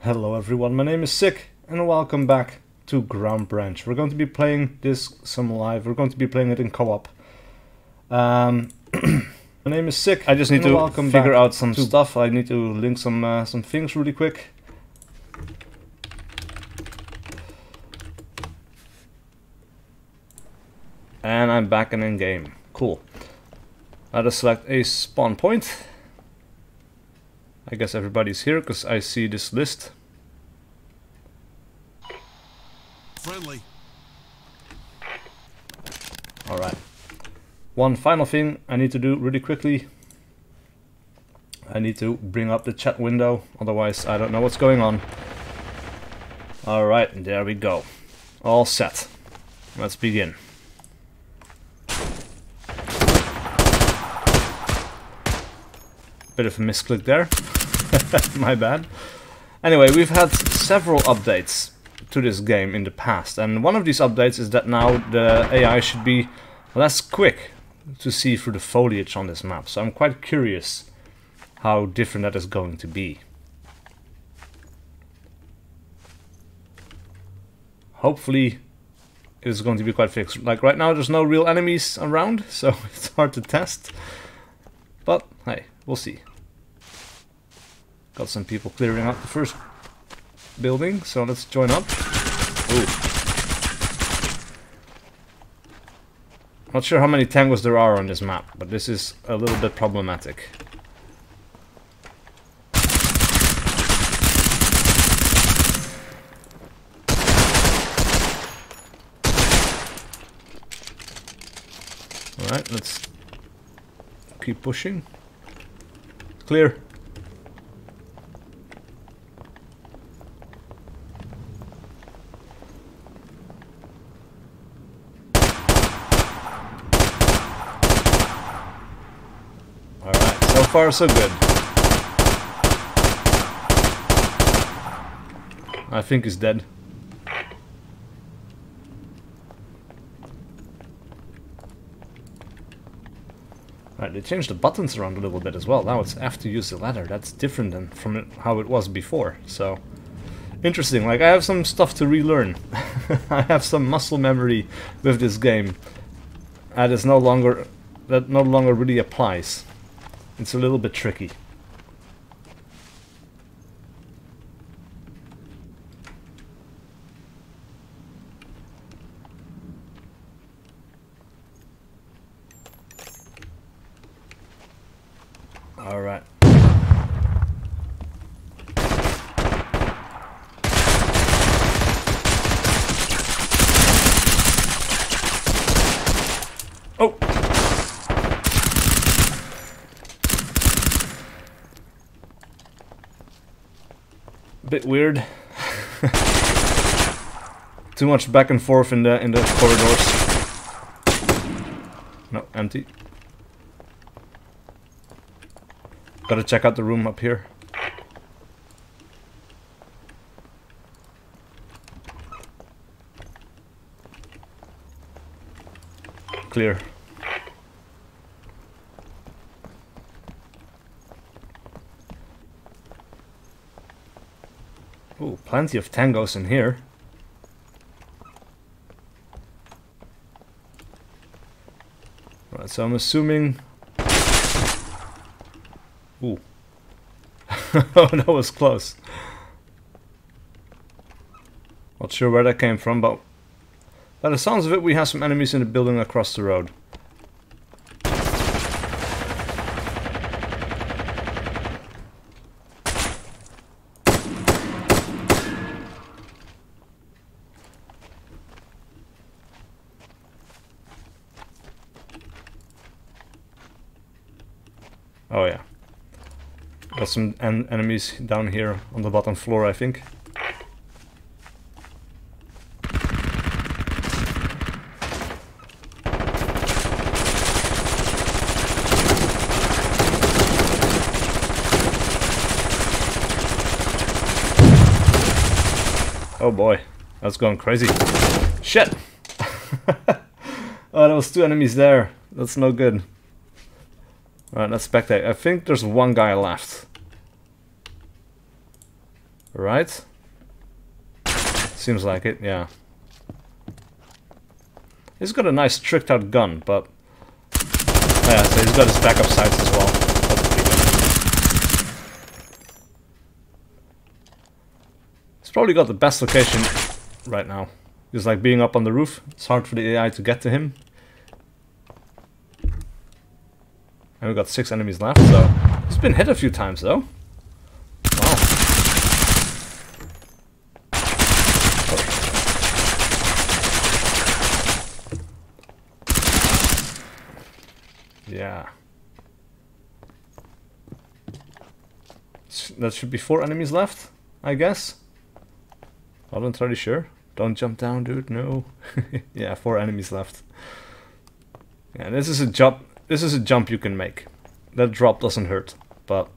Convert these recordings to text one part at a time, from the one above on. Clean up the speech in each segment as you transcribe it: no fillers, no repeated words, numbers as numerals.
Hello everyone, my name is SiC and welcome back to Ground Branch. We're going to be playing this some live. We're going to be playing it in co-op. My name is SiC. I just need to figure out some stuff. I need to link some things really quick. And I'm back and in game. Cool. Let us select a spawn point. I guess everybody's here because I see this list. Friendly. Alright. One final thing I need to do really quickly. I need to bring up the chat window, otherwise I don't know what's going on. Alright, there we go. All set. Let's begin. Bit of a misclick there. My bad. Anyway, we've had several updates to this game in the past, and one of these updates is that now the AI should be less quick to see through the foliage on this map. So I'm quite curious how different that is going to be. Hopefully it is going to be quite fixed. Like right now there's no real enemies around, so it's hard to test. But hey, we'll see. Got some people clearing up the first building, so let's join up. Ooh. Not sure how many tangos there are on this map, but this is a little bit problematic. Alright, let's keep pushing. Clear. Alright, so far so good. I think he's dead. Right, they changed the buttons around a little bit as well. Now it's F to use the ladder. That's different than from how it was before. So interesting. Like I have some stuff to relearn. I have some muscle memory with this game that no longer really applies. It's a little bit tricky. All right. Oh. Bit weird. Too much back and forth in the corridors. No, empty. Gotta check out the room up here. Clear. Ooh, plenty of tangos in here. Right, so I'm assuming... Ooh. Oh, that was close. Not sure where that came from, but by the sounds of it, we have some enemies in the building across the road. Oh yeah. Got some enemies down here on the bottom floor, I think. Oh boy, that's going crazy. Shit! Oh, there was two enemies there. That's no good. Alright, let's spectate. I think there's one guy left. Right? Seems like it, yeah. He's got a nice tricked out gun, but... Oh yeah, so he's got his backup sights as well. That's pretty good. He's probably got the best location right now. Just like being up on the roof, it's hard for the AI to get to him. And we've got 6 enemies left, so... He's been hit a few times though. Wow. Yeah. That should be 4 enemies left, I guess. Not entirely sure. Don't jump down, dude. No. Yeah, 4 enemies left. Yeah, this is a jump. This is a jump you can make. That drop doesn't hurt, but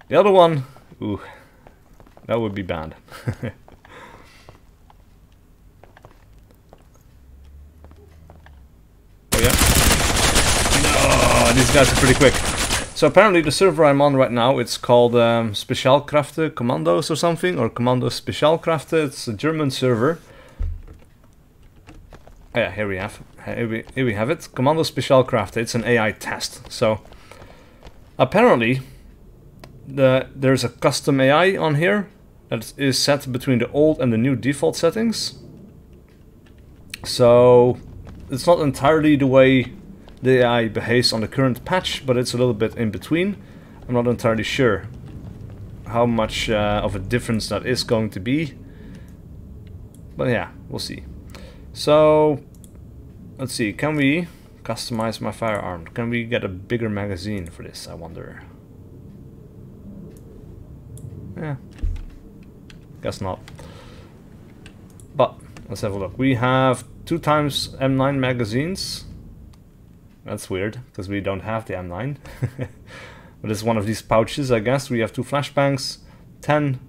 the other one, ooh, that would be bad. Oh yeah. No, these guys are pretty quick. So apparently the server I'm on right now, it's called Spezialkräfte Commandos or something, or Commando Spezialkräfte. It's a German server. Oh yeah, here we have it. Commando Spezialkräfte. It's an AI test. So apparently there's a custom AI on here that is set between the old and the new default settings. So it's not entirely the way the AI behaves on the current patch, but it's a little bit in between. I'm not entirely sure how much of a difference that is going to be. But yeah, we'll see. So, let's see, can we customize my firearm? Can we get a bigger magazine for this, I wonder? Yeah, guess not. But, let's have a look. We have 2 times M9 magazines. That's weird, because we don't have the M9. But it's one of these pouches, I guess. We have 2 flashbangs, 10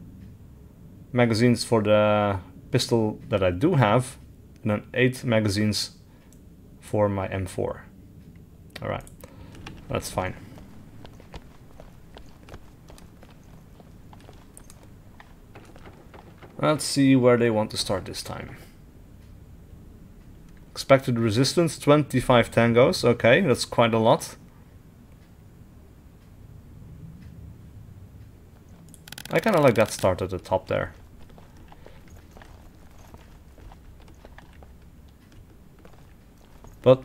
magazines for the pistol that I do have, and then 8 magazines for my M4. Alright, that's fine. Let's see where they want to start this time. Expected resistance, 25 tangos. Okay, that's quite a lot. I kind of like that start at the top there. But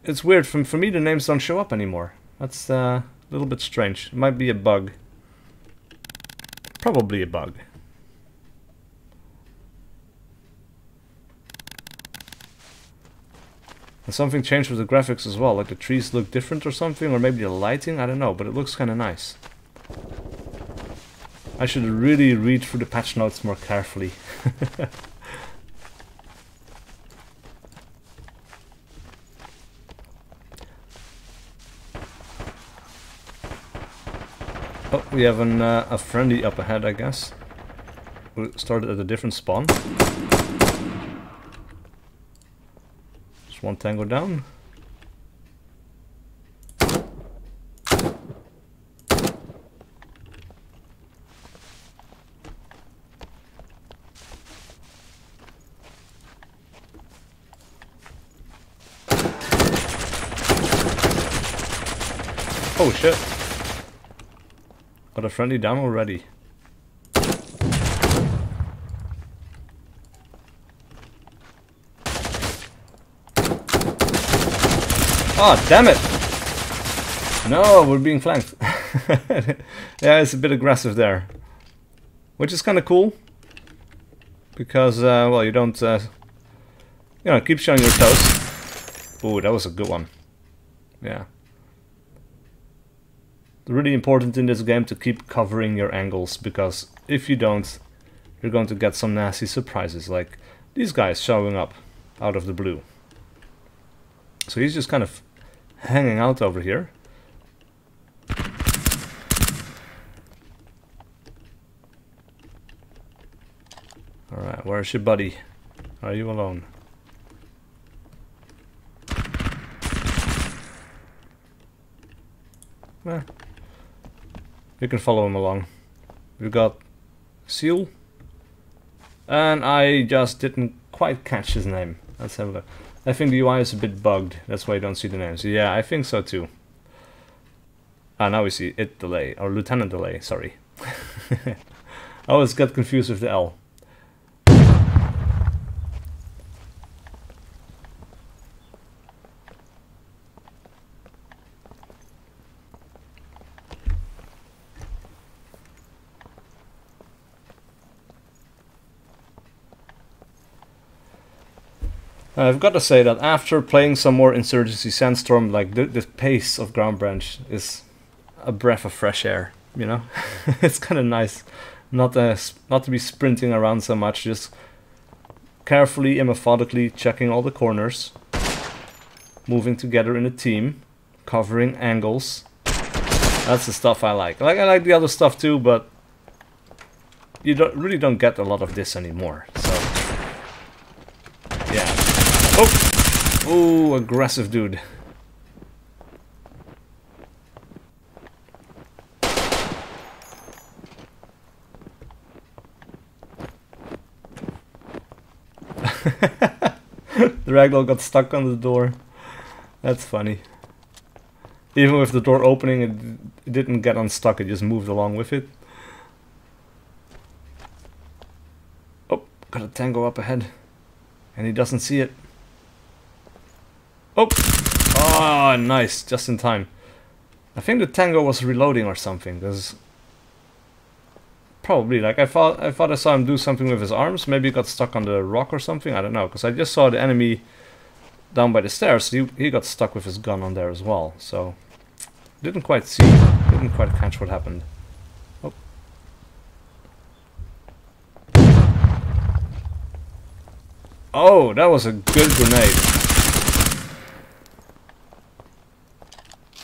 it's weird, for me the names don't show up anymore. That's a little bit strange. It might be a bug. Probably a bug. And something changed with the graphics as well, like the trees look different or something, or maybe the lighting, I don't know, but it looks kind of nice. I should really read through the patch notes more carefully. Oh, we have a friendly up ahead, I guess. We started at a different spawn. Just 1 tango down. Oh shit. Got a friendly down already. Oh, damn it! No, we're being flanked. Yeah, it's a bit aggressive there. Which is kind of cool. Because, well, you don't, you know, keep showing your toes. Ooh, that was a good one. Yeah. Really important in this game to keep covering your angles, because if you don't, you're going to get some nasty surprises, like these guys showing up out of the blue. So he's just kind of hanging out over here. Alright, where's your buddy? Are you alone? Well, you can follow him along. We've got Seal. And I just didn't quite catch his name. Let's have a look. I think the UI is a bit bugged. That's why you don't see the names. Yeah, I think so too. Ah, now we see it delay. Or Lieutenant delay, sorry. I always got confused with the L. I've got to say that after playing some more Insurgency Sandstorm, like the pace of Ground Branch is a breath of fresh air, you know? It's kind of nice not to be sprinting around so much, just carefully and methodically checking all the corners, moving together in a team, covering angles. That's the stuff I like. I like the other stuff too, but you really don't get a lot of this anymore, so yeah. Oh, aggressive dude. The ragdoll got stuck on the door. That's funny. Even with the door opening, it didn't get unstuck, it just moved along with it. Oh, got a tango up ahead. And he doesn't see it. Oh! Oh, nice, just in time. I think the tango was reloading or something, because probably, like I thought I saw him do something with his arms. Maybe he got stuck on the rock or something, I don't know, because I just saw the enemy down by the stairs. He got stuck with his gun on there as well, so didn't quite catch what happened. Oh. Oh, that was a good grenade.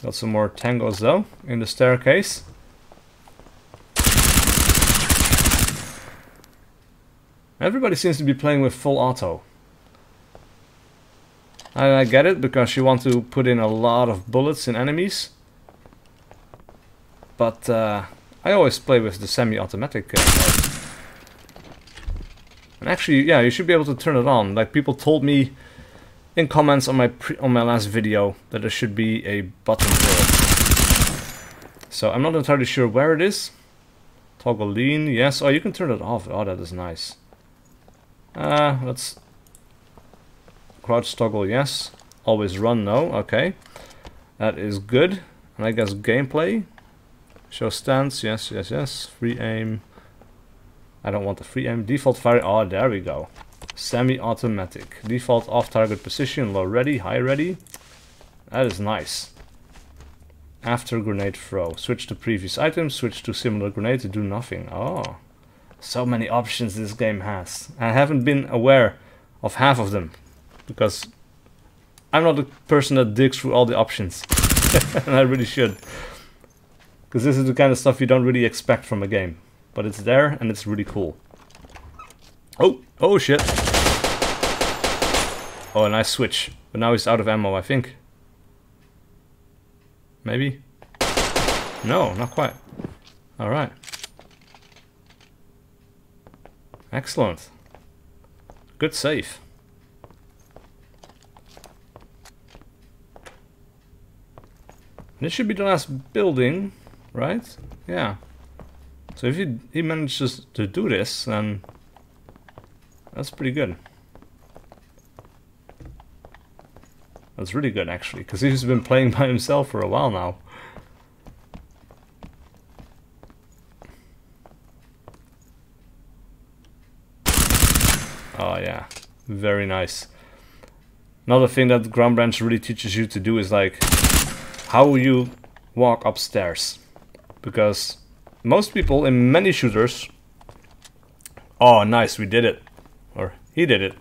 Got some more tangos though in the staircase. Everybody seems to be playing with full auto. I get it, because you want to put in a lot of bullets in enemies. But I always play with the semi-automatic mode. And actually, yeah, you should be able to turn it on. Like people told me in comments on my last video that there should be a button for it. So I'm not entirely sure where it is. Toggle lean, yes. Oh, you can turn it off. Oh, that is nice. Let's crouch toggle, yes. Always run, no. Okay, that is good. And I guess gameplay. Show stance, yes, yes, yes. Free aim. I don't want the free aim. Default fire. Oh, there we go. Semi-automatic. Default off-target position. Low ready, high ready. That is nice. After grenade throw. Switch to previous item. Switch to similar grenade to do nothing. Oh. So many options this game has. I haven't been aware of half of them. Because I'm not the person that digs through all the options. And I really should. Because this is the kind of stuff you don't really expect from a game. But it's there and it's really cool. Oh, oh shit. Oh, a nice switch. But now he's out of ammo, I think. Maybe? No, not quite. Alright. Excellent. Good save. This should be the last building, right? Yeah. So if he manages to do this, then that's pretty good. That's really good, actually, because he's been playing by himself for a while now. Oh yeah, very nice. Another thing that Ground Branch really teaches you to do is like how you walk upstairs, because most people in many shooters, oh nice, we did it, or he did it.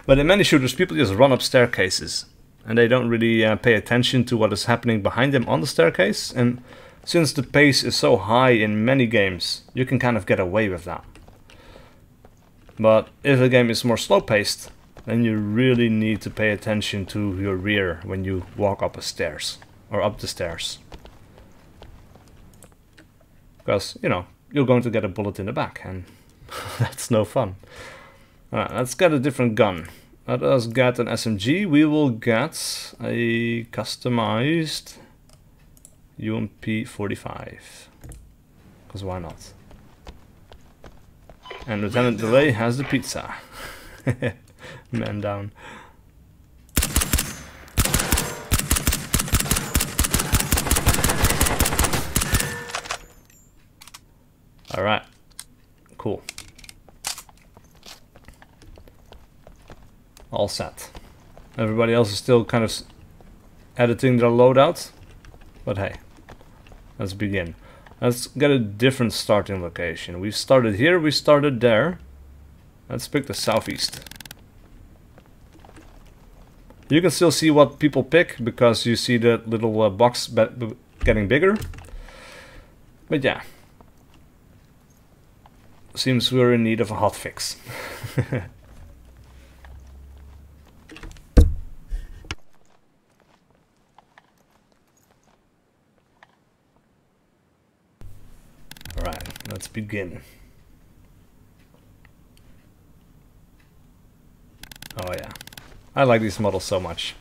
But in many shooters people just run up staircases and they don't really pay attention to what is happening behind them on the staircase, and since the pace is so high in many games, you can kind of get away with that. But if a game is more slow paced, then you really need to pay attention to your rear when you walk up the stairs, or up the stairs. Because, you know, you're going to get a bullet in the back, and that's no fun. Alright, let's get a different gun. Let us get an SMG. We will get a customized UMP 45. Because why not? And Lieutenant Delay has the pizza. Man down. Alright. Cool. All set. Everybody else is still kind of editing their loadout. But hey, let's begin. Let's get a different starting location. We started here, we started there. Let's pick the southeast. You can still see what people pick because you see the little box getting bigger. But yeah. Seems we're in need of a hot fix. Alright, let's begin. Oh yeah. I like these models so much.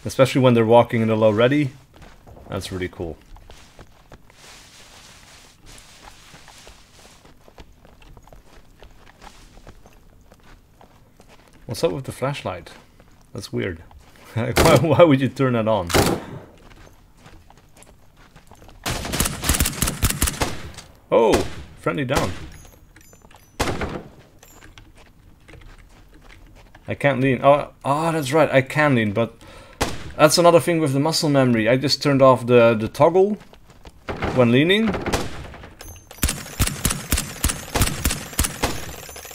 Especially when they're walking in the low ready. That's really cool. What's up with the flashlight? That's weird. Why would you turn that on? Oh! Friendly down. I can't lean. Oh, that's right, I can lean, but that's another thing with the muscle memory. I just turned off the toggle when leaning.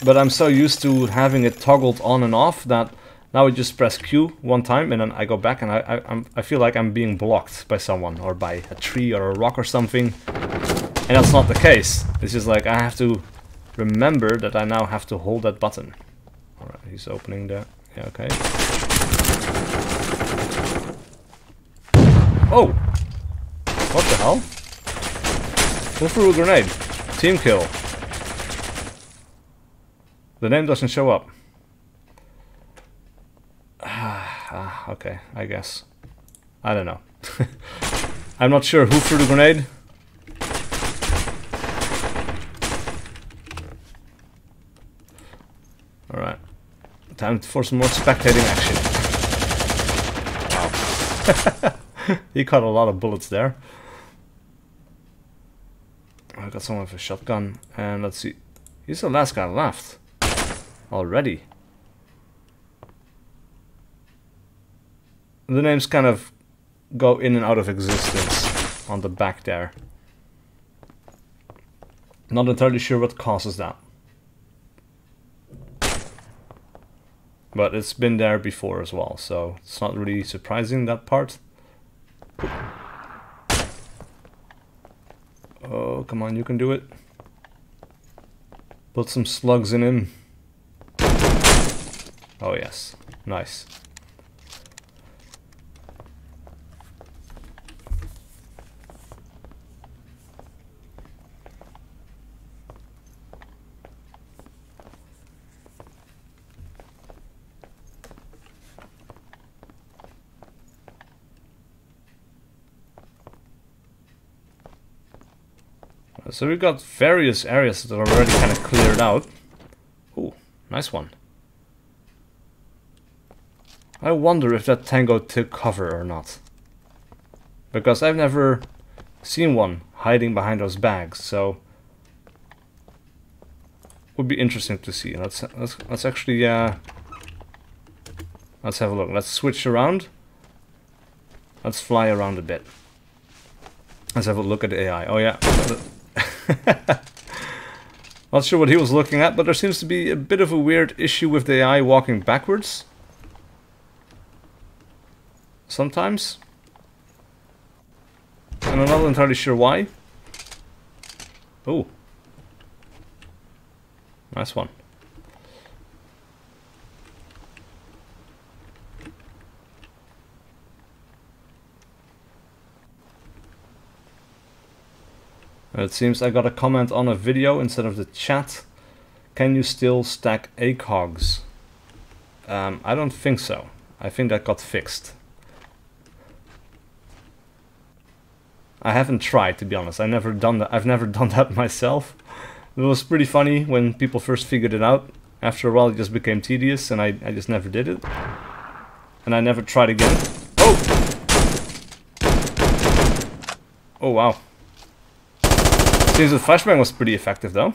But I'm so used to having it toggled on and off that now I just press Q one time and then I go back and I feel like I'm being blocked by someone or by a tree or a rock or something. And that's not the case. It's just like I have to remember that I now have to hold that button. Alright, he's opening there. Yeah, okay. Oh! What the hell? Who threw a grenade? Team kill. The name doesn't show up. Okay, I guess. I don't know. I'm not sure who threw the grenade. Alright. Time for some more spectating action. Wow. He caught a lot of bullets there. I got someone with a shotgun. And let's see. He's the last guy left. Already. The names kind of go in and out of existence on the back there. Not entirely sure what causes that. But it's been there before as well, so it's not really surprising, that part. Oh, come on, you can do it. Put some slugs in him. Oh yes, nice. So we've got various areas that are already kind of cleared out. Ooh, nice one. I wonder if that Tango took cover or not. Because I've never seen one hiding behind those bags, so would be interesting to see. Let's actually let's have a look. Let's switch around. Let's fly around a bit. Let's have a look at the AI. Oh yeah. Not sure what he was looking at, but there seems to be a bit of a weird issue with the AI walking backwards. Sometimes. And I'm not entirely sure why. Oh. Nice one. It seems I got a comment on a video instead of the chat. Can you still stack ACOGs? I don't think so. I think that got fixed. I haven't tried, to be honest. I've never done that myself. It was pretty funny when people first figured it out. After a while it just became tedious and I just never did it. And I never tried again. Oh! Oh wow. Seems the flashbang was pretty effective though.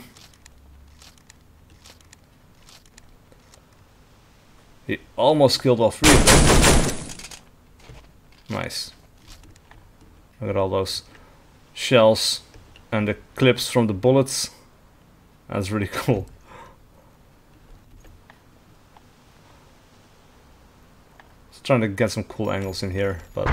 He almost killed all three of them. Nice. Look at all those shells and the clips from the bullets. That's really cool. Just trying to get some cool angles in here, but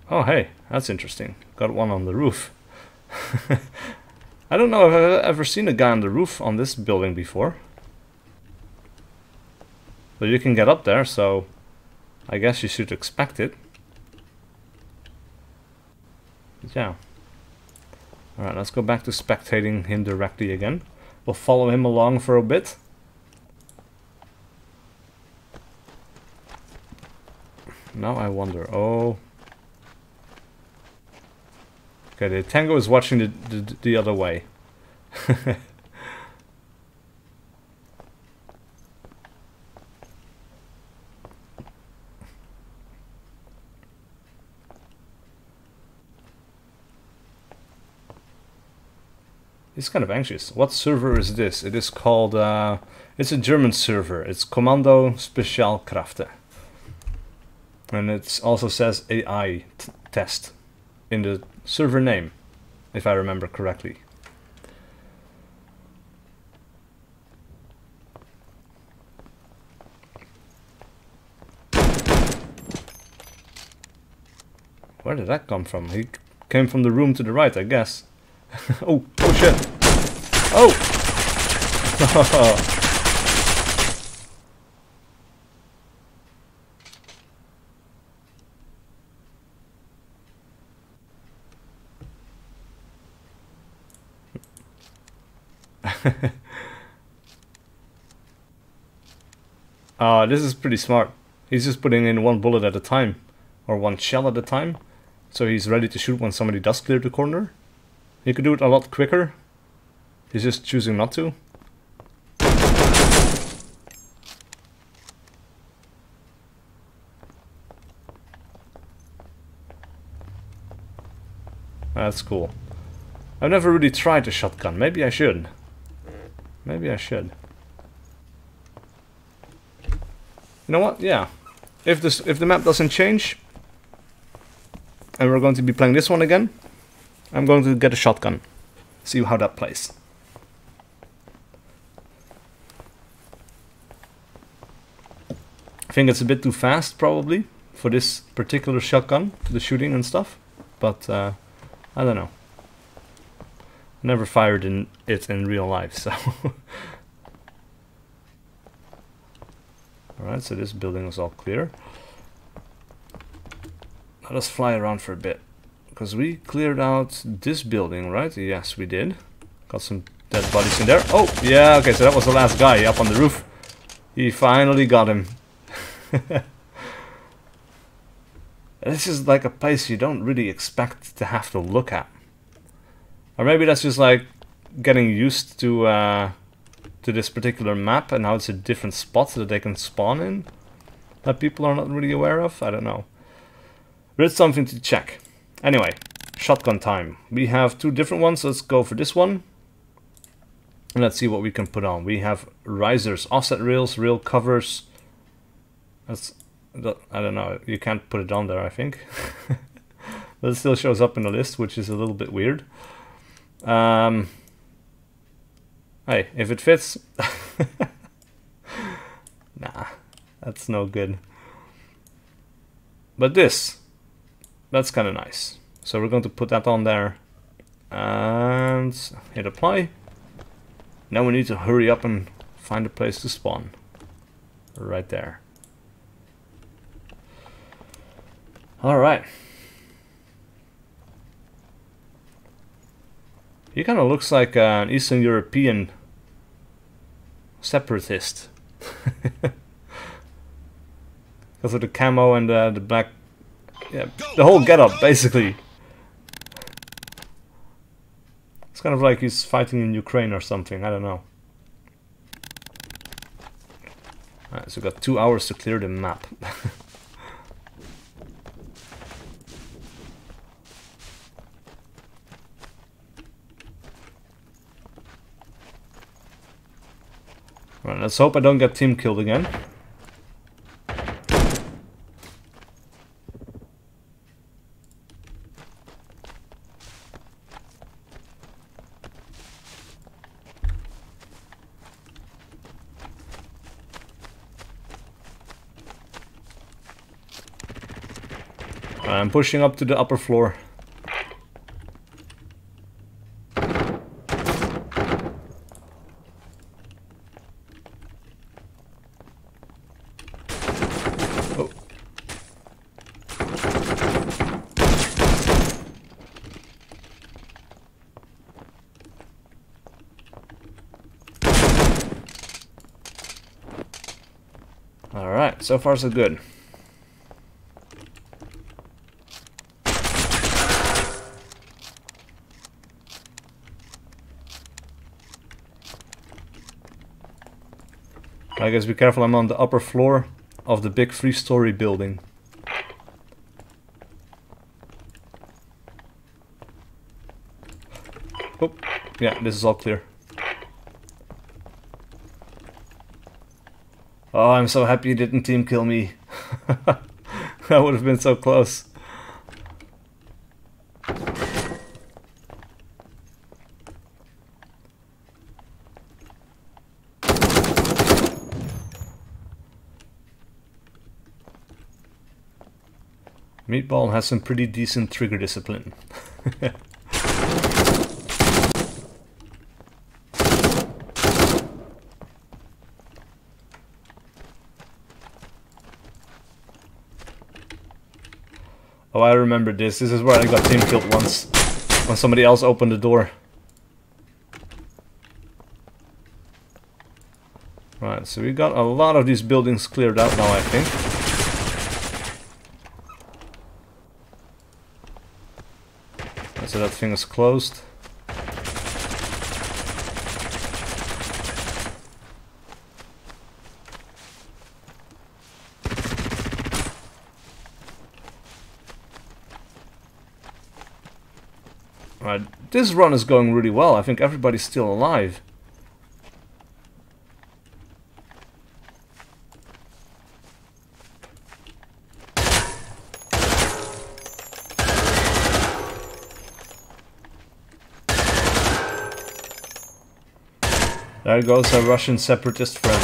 oh hey, that's interesting. Got one on the roof. I don't know if I've ever seen a guy on the roof on this building before. But you can get up there, so I guess you should expect it. But yeah. Alright, let's go back to spectating him directly again. We'll follow him along for a bit. Now I wonder, oh... Okay, the Tango is watching the other way. He's kind of anxious. What server is this? It is called, it's a German server. It's Kommando Spezialkräfte. And it also says AI test in the server name, if I remember correctly. Where did that come from? He came from the room to the right, I guess. Oh, oh shit! Oh! This is pretty smart. He's just putting in one bullet at a time, or one shell at a time, so he's ready to shoot when somebody does clear the corner. He could do it a lot quicker. He's just choosing not to. That's cool. I've never really tried a shotgun. Maybe I should. Maybe I should. You know what? Yeah. If the map doesn't change, and we're going to be playing this one again, I'm going to get a shotgun. See how that plays. I think it's a bit too fast, probably, for this particular shotgun, the shooting and stuff. But, I don't know. Never fired it in real life, so... Alright, so this building is all clear. Let us fly around for a bit. Because we cleared out this building, right? Yes, we did. Got some dead bodies in there. Oh, yeah, okay, so that was the last guy up on the roof. He finally got him. This is like a place you don't really expect to have to look at. Or maybe that's just like getting used to this particular map, and now it's a different spot that they can spawn in that people are not really aware of. I don't know. But it's something to check. Anyway, shotgun time. We have two different ones. Let's go for this one. And let's see what we can put on. We have risers, offset rails, rail covers. That's, I don't know, you can't put it on there, I think. But it still shows up in the list, which is a little bit weird. Hey, if it fits... Nah, that's no good. But this, that's kind of nice. So we're going to put that on there and hit apply. Now we need to hurry up and find a place to spawn. Right there. Alright. He kind of looks like an Eastern European separatist. Because of the camo and the black... Yeah, the whole getup, basically. It's kind of like he's fighting in Ukraine or something, I don't know. Alright, so we got 2 hours to clear the map. Right, let's hope I don't get team killed again. I'm pushing up to the upper floor. Oh. Alright, so far so good. I guess be careful, I'm on the upper floor of the big 3-story building. Oh, yeah, this is all clear. Oh, I'm so happy you didn't team kill me. That would have been so close. Meatball has some pretty decent trigger discipline. Oh, I remember this. This is where I got team killed once. When somebody else opened the door. Right, so we got a lot of these buildings cleared out now, I think. So that thing is closed. Right, this run is going really well. I think everybody's still alive. There goes our Russian separatist friend.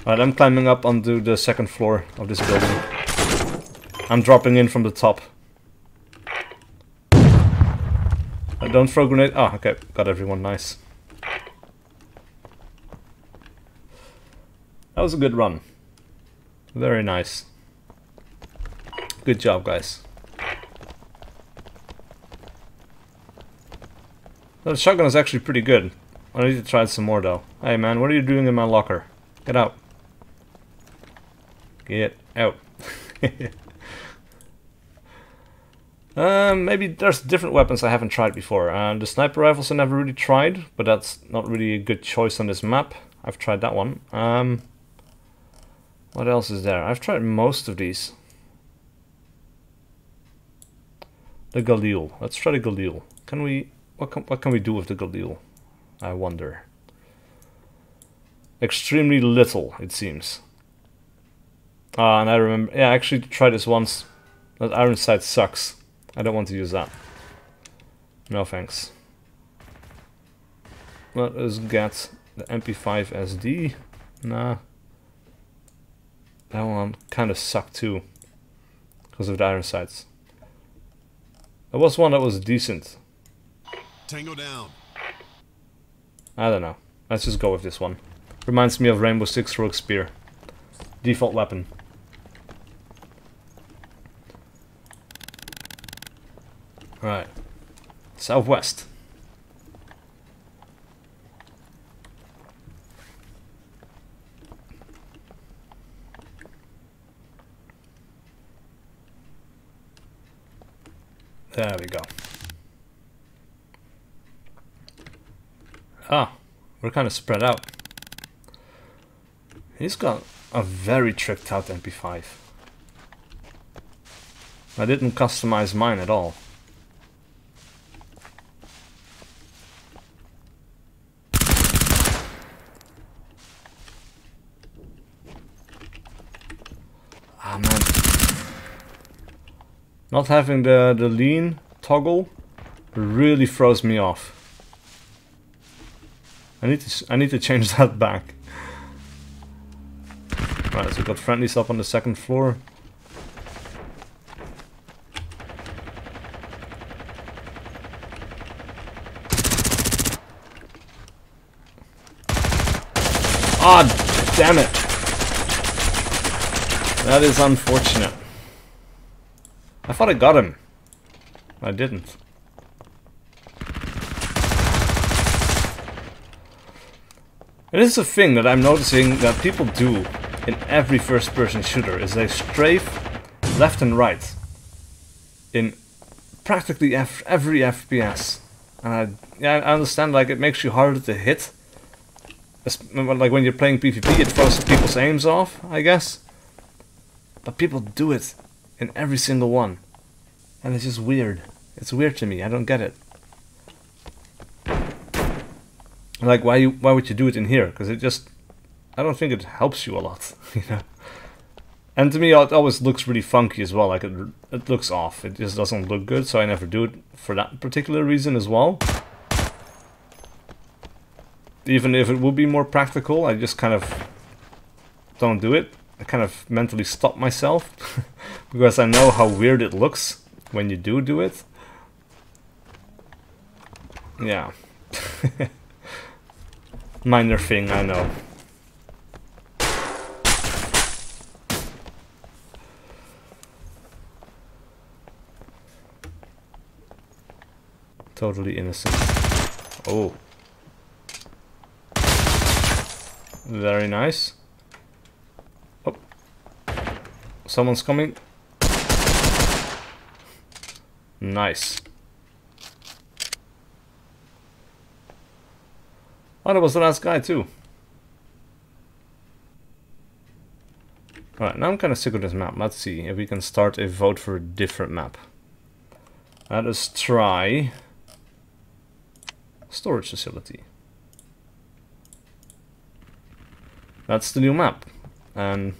Alright, I'm climbing up onto the 2nd floor of this building. I'm dropping in from the top. Don't throw grenade. Oh, okay, got everyone, nice. That was a good run. Very nice. Good job, guys. The shotgun is actually pretty good. I need to try it some more though. Hey man, what are you doing in my locker? Get out. Get out. Maybe there's different weapons I haven't tried before. The sniper rifles I never really tried, but that's not really a good choice on this map. I've tried that one. What else is there? I've tried most of these. The Galil. Let's try the Galil. Can we... What can we do with the Galil? I wonder. Extremely little, it seems. And I remember... Yeah, I actually tried this once. That iron sight sucks. I don't want to use that. No thanks. Let us get the MP5 SD. Nah. That one kind of sucked too. Because of the iron sights. There was one that was decent. Tango down. I don't know. Let's just go with this one. Reminds me of Rainbow Six Rogue Spear. Default weapon. Right. Southwest. There we go. Ah, we're kind of spread out. He's got a very tricked out MP5. I didn't customize mine at all. Ah man. Not having the lean toggle really throws me off. I need to change that back. Right, so we've got friendlies up on the second floor. Ah, damn it! That is unfortunate. I thought I got him. I didn't. It is a thing that I'm noticing that people do in every first-person shooter, is they strafe left and right in practically every FPS. And I understand, like, it makes you harder to hit. Like when you're playing PvP, it throws people's aims off, I guess. But people do it in every single one. And it's just weird. It's weird to me, I don't get it. Like, why would you do it in here? Because it just... I don't think it helps you a lot, you know? And to me, it always looks really funky as well, like it looks off. It just doesn't look good, so I never do it for that particular reason as well. Even if it would be more practical, I just kind of don't do it. I kind of mentally stop myself, because I know how weird it looks when you do it. Yeah. Minor thing, I know. Totally innocent. Oh. Very nice. Oh. Someone's coming. Nice. Oh, that was the last guy too. Alright, now I'm kind of sick of this map. Let's see if we can start a vote for a different map. Let us try... storage facility. That's the new map. And...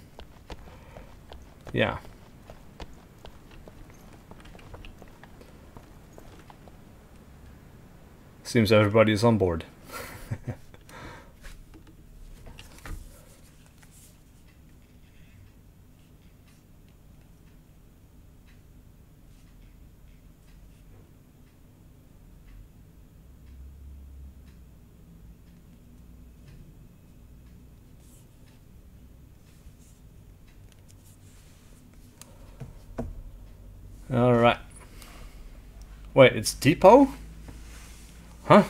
yeah. Seems everybody is on board. Alright. Wait, it's Depot? Huh?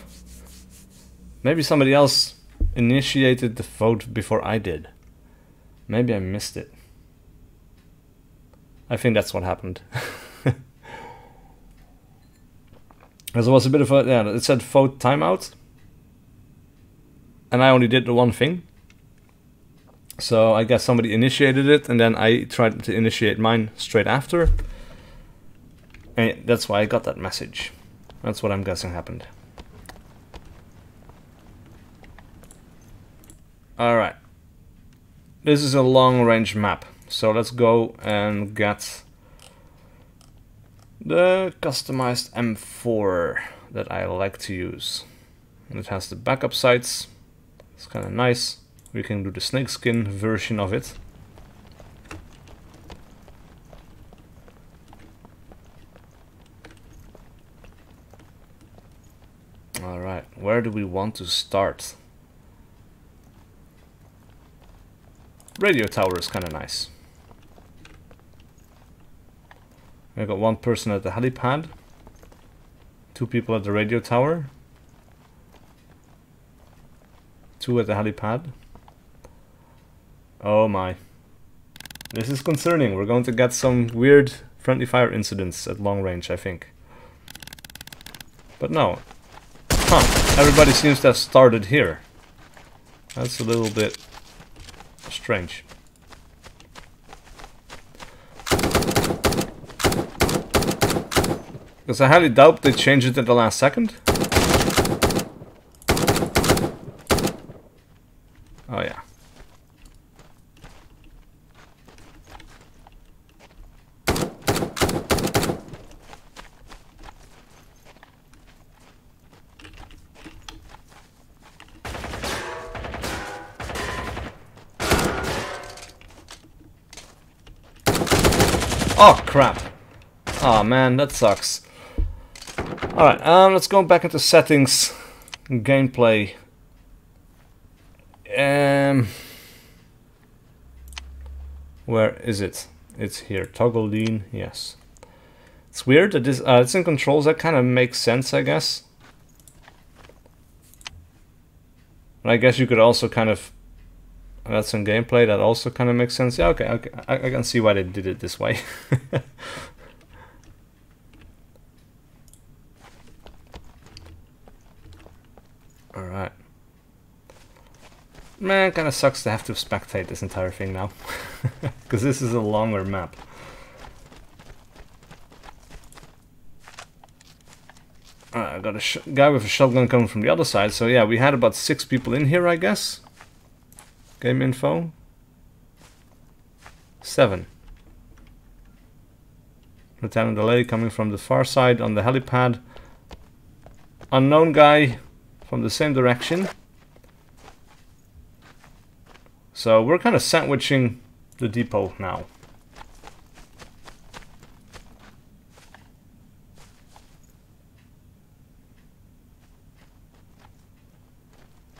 Maybe somebody else initiated the vote before I did. Maybe I missed it. I think that's what happened. Because it was a bit of a... yeah, it said vote timeout. And I only did the one thing. So I guess somebody initiated it, and then I tried to initiate mine straight after. And that's why I got that message. That's what I'm guessing happened. Alright. This is a long range map. So let's go and get the customized M4 that I like to use. And it has the backup sights. It's kind of nice. We can do the snakeskin version of it. Alright, where do we want to start? Radio tower is kind of nice. I got one person at the helipad. 2 people at the radio tower. 2 at the helipad. Oh my. This is concerning. We're going to get some weird friendly fire incidents at long range, I think. But no. Huh. Everybody seems to have started here. That's a little bit strange. Because I highly doubt they changed it at the last second. Oh yeah. Oh crap. Oh man, that sucks. Alright, let's go back into settings, gameplay. Where is it? It's here. Toggle lean, yes. It's weird that this it's in controls. That kind of makes sense, I guess. And I guess you could also kind of, that's in gameplay. That also kind of makes sense. Yeah, okay, I can see why they did it this way. Alright. Man, kind of sucks to have to spectate this entire thing now. Because this is a longer map. Alright, I got a guy with a shotgun coming from the other side. So yeah, we had about 6 people in here, I guess. Game info. 7. Lieutenant Delay coming from the far side on the helipad. Unknown guy from the same direction. So we're kind of sandwiching the depot now.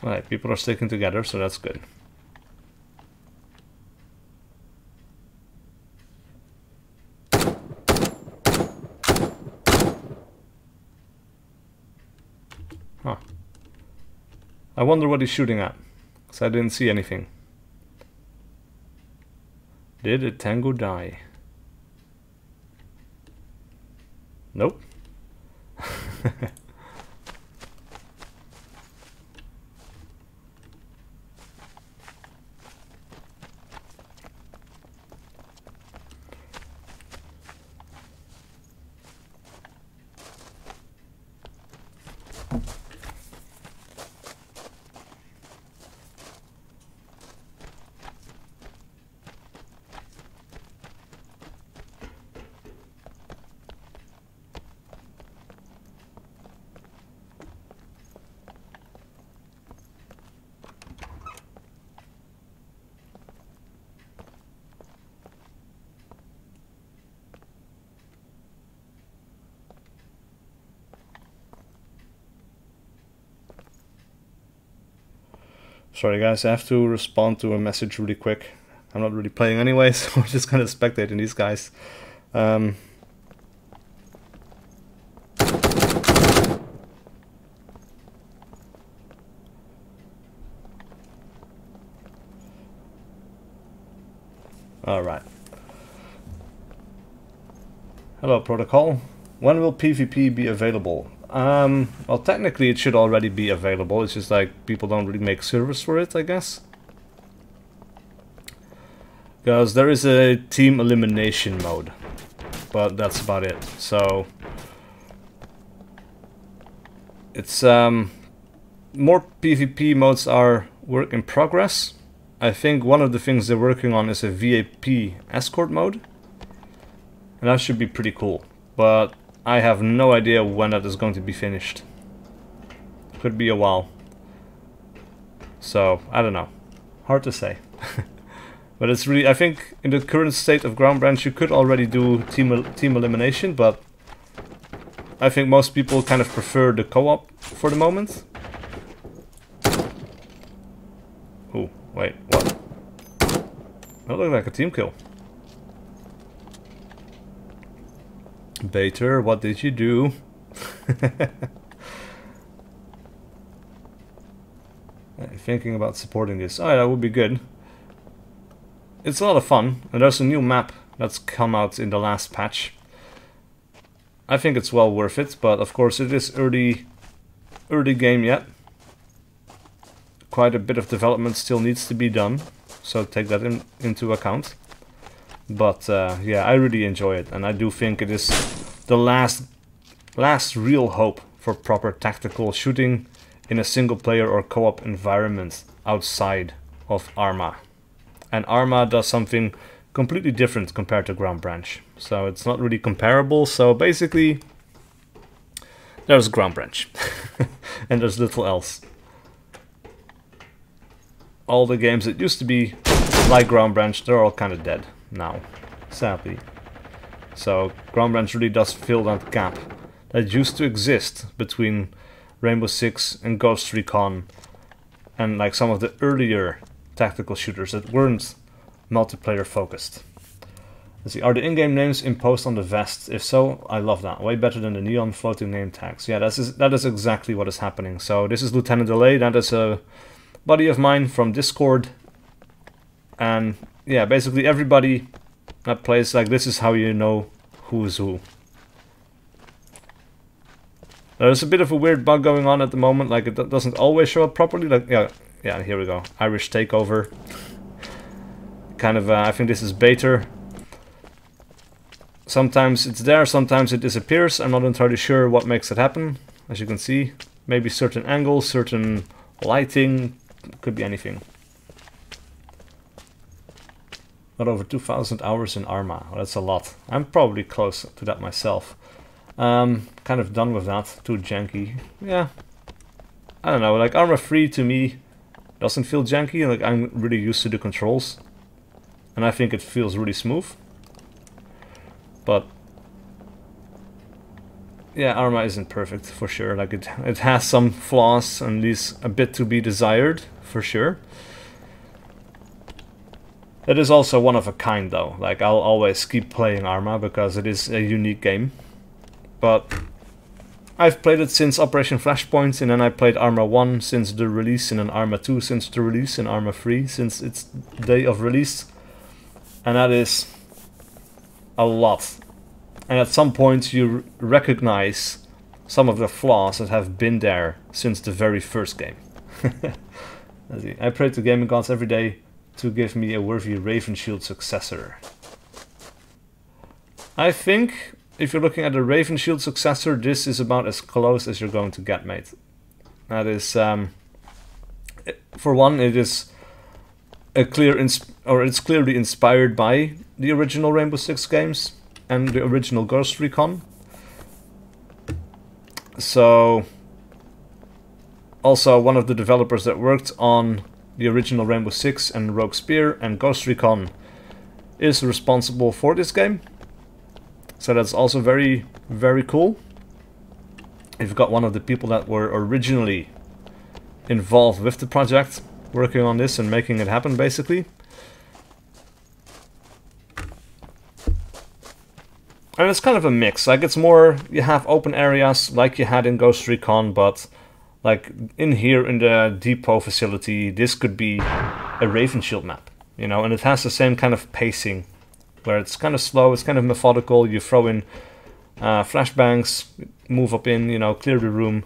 Alright, people are sticking together, so that's good. Huh. I wonder what he's shooting at, because I didn't see anything. Did a tango die? Nope. Sorry guys, I have to respond to a message really quick. I'm not really playing anyway, so I'm just kind of spectating these guys. Alright. Hello protocol. When will PvP be available? Well, technically it should already be available. It's just like people don't really make servers for it, I guess. Because there is a team elimination mode, but that's about it. So it's more PvP modes are work in progress. I think one of the things they're working on is a VIP escort mode, and that should be pretty cool. But I have no idea when that is going to be finished. Could be a while. So, I don't know. Hard to say. But it's really, I think in the current state of Ground Branch you could already do team elimination, but I think most people kind of prefer the co-op for the moment. Oh, wait, what? That looked like a team kill. Bater, what did you do? Thinking about supporting this. Oh, yeah, that would be good. It's a lot of fun, and there's a new map that's come out in the last patch. I think it's well worth it, but of course it is early game yet. Quite a bit of development still needs to be done, so take that into account. But yeah, I really enjoy it, and I do think it is the last real hope for proper tactical shooting in a single player or co-op environment outside of Arma. And Arma does something completely different compared to Ground Branch. So it's not really comparable, so basically there's Ground Branch and there's little else. All the games that used to be like Ground Branch, they're all kind of dead now, sadly. So Ground Branch really does fill that gap that used to exist between Rainbow Six and Ghost Recon and like some of the earlier tactical shooters that weren't multiplayer focused. Let's see, are the in-game names imposed on the vest? If so, I love that. Way better than the neon floating name tags. Yeah, that is exactly what is happening. So this is Lieutenant Delay, that is a buddy of mine from Discord. And yeah, basically everybody that plays like this is how you know who is who. There's a bit of a weird bug going on at the moment, like it doesn't always show up properly. Like yeah, here we go. Irish takeover. Kind of, I think this is beta. Sometimes it's there, sometimes it disappears. I'm not entirely sure what makes it happen. As you can see, maybe certain angles, certain lighting, could be anything. Got over 2,000 hours in Arma. Well, that's a lot. I'm probably close to that myself. Kind of done with that. Too janky. Yeah. I don't know. Like Arma 3 to me doesn't feel janky. Like I'm really used to the controls, and I think it feels really smooth. But yeah, Arma isn't perfect for sure. Like it has some flaws and leaves a bit to be desired for sure. It is also one of a kind though. Like I'll always keep playing Arma because it is a unique game. But I've played it since Operation Flashpoint, and then I played Arma 1 since the release, and then Arma 2 since the release, and Arma 3 since its day of release. And that is a lot. And at some point you recognize some of the flaws that have been there since the very first game. I pray to gaming gods every day to give me a worthy Raven Shield successor. I think if you're looking at the Raven Shield successor, this is about as close as you're going to get, mate. That is, for one, it is a it's clearly inspired by the original Rainbow Six games and the original Ghost Recon. So, also one of the developers that worked on the original Rainbow Six and Rogue Spear and Ghost Recon is responsible for this game. So that's also very, very cool. You've got one of the people that were originally involved with the project working on this and making it happen, basically. And it's kind of a mix. Like it's more, you have open areas like you had in Ghost Recon, but like in here in the depot facility, this could be a Raven Shield map, you know, and it has the same kind of pacing where it's kind of slow, it's kind of methodical. You throw in flashbangs, move up in, you know, clear the room.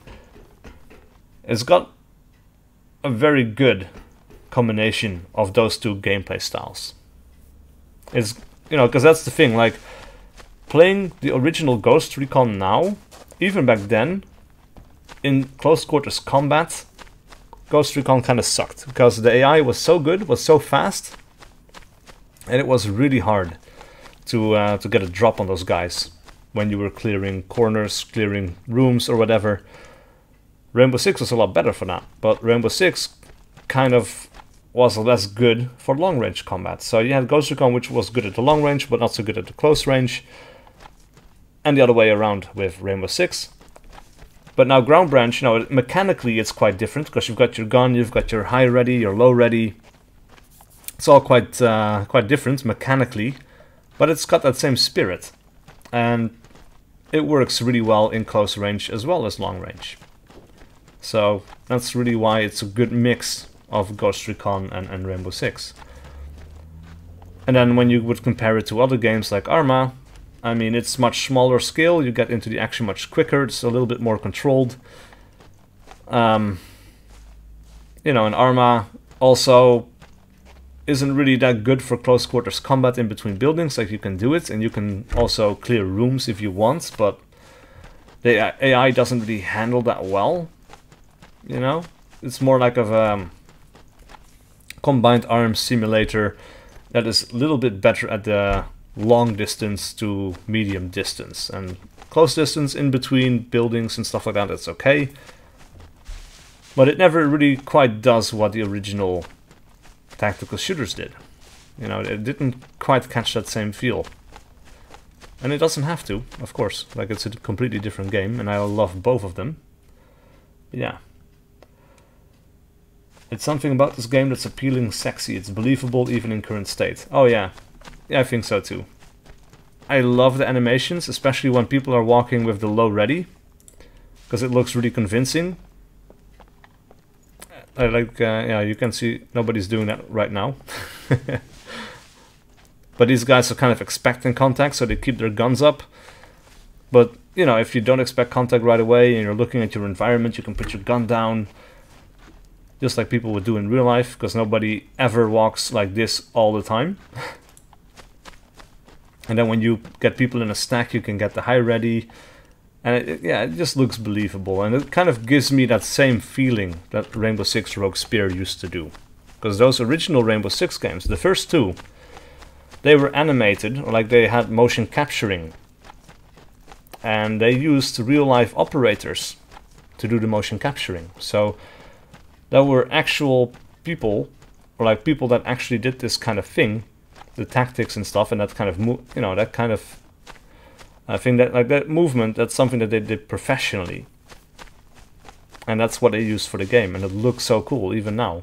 It's got a very good combination of those two gameplay styles. It's, you know, because that's the thing, like playing the original Ghost Recon now, even back then, in close quarters combat, Ghost Recon kind of sucked because the AI was so good, was so fast, and it was really hard to get a drop on those guys when you were clearing corners, clearing rooms or whatever. Rainbow Six was a lot better for that, but Rainbow Six kind of was less good for long range combat. So you had Ghost Recon, which was good at the long range but not so good at the close range, and the other way around with Rainbow Six. But now Ground Branch, you know, mechanically it's quite different because you've got your gun, you've got your high ready, your low ready. It's all quite different mechanically, but it's got that same spirit. And it works really well in close range as well as long range. So that's really why it's a good mix of Ghost Recon and Rainbow Six. And then when you would compare it to other games like Arma, I mean, it's much smaller scale, you get into the action much quicker, it's a little bit more controlled. You know, and Arma also isn't really that good for close quarters combat in between buildings. Like, you can do it, and you can also clear rooms if you want, but the AI doesn't really handle that well. You know, it's more like a combined arms simulator that is a little bit better at the long distance to medium distance, and close distance in between buildings and stuff like that, it's okay. But it never really quite does what the original tactical shooters did. You know, it didn't quite catch that same feel. And it doesn't have to, of course. Like, it's a completely different game, and I love both of them. But yeah. It's something about this game that's appealing, sexy, it's believable even in current state. Oh yeah, yeah, I think so too. I love the animations, especially when people are walking with the low ready, because it looks really convincing. I like, yeah, you can see nobody's doing that right now. But these guys are kind of expecting contact, so they keep their guns up. But, you know, if you don't expect contact right away and you're looking at your environment, you can put your gun down. Just like people would do in real life, because nobody ever walks like this all the time. And then when you get people in a stack, you can get the high ready. And yeah, it just looks believable. And it kind of gives me that same feeling that Rainbow Six Rogue Spear used to do. Because those original Rainbow Six games, the first two, they were animated, or like they had motion capturing. And they used real-life operators to do the motion capturing. So there were actual people, or like people that actually did this kind of thing, the tactics and stuff, and that kind of, you know, that kind of, I think that, like, that movement, that's something that they did professionally. And that's what they used for the game, and it looks so cool, even now.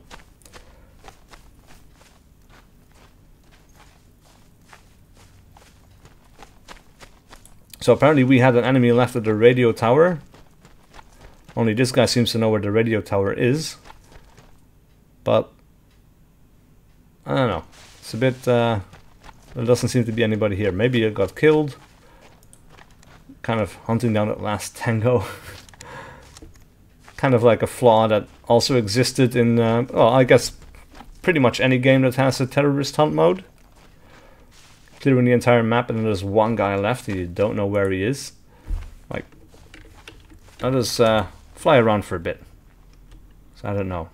So apparently we had an enemy left at the radio tower. Only this guy seems to know where the radio tower is. But I don't know. It's a bit, there doesn't seem to be anybody here. Maybe it got killed. Kind of hunting down that last tango. Kind of like a flaw that also existed in, well, I guess pretty much any game that has a terrorist hunt mode. Clearing the entire map and then there's one guy left and you don't know where he is. Like, let us fly around for a bit. So I don't know.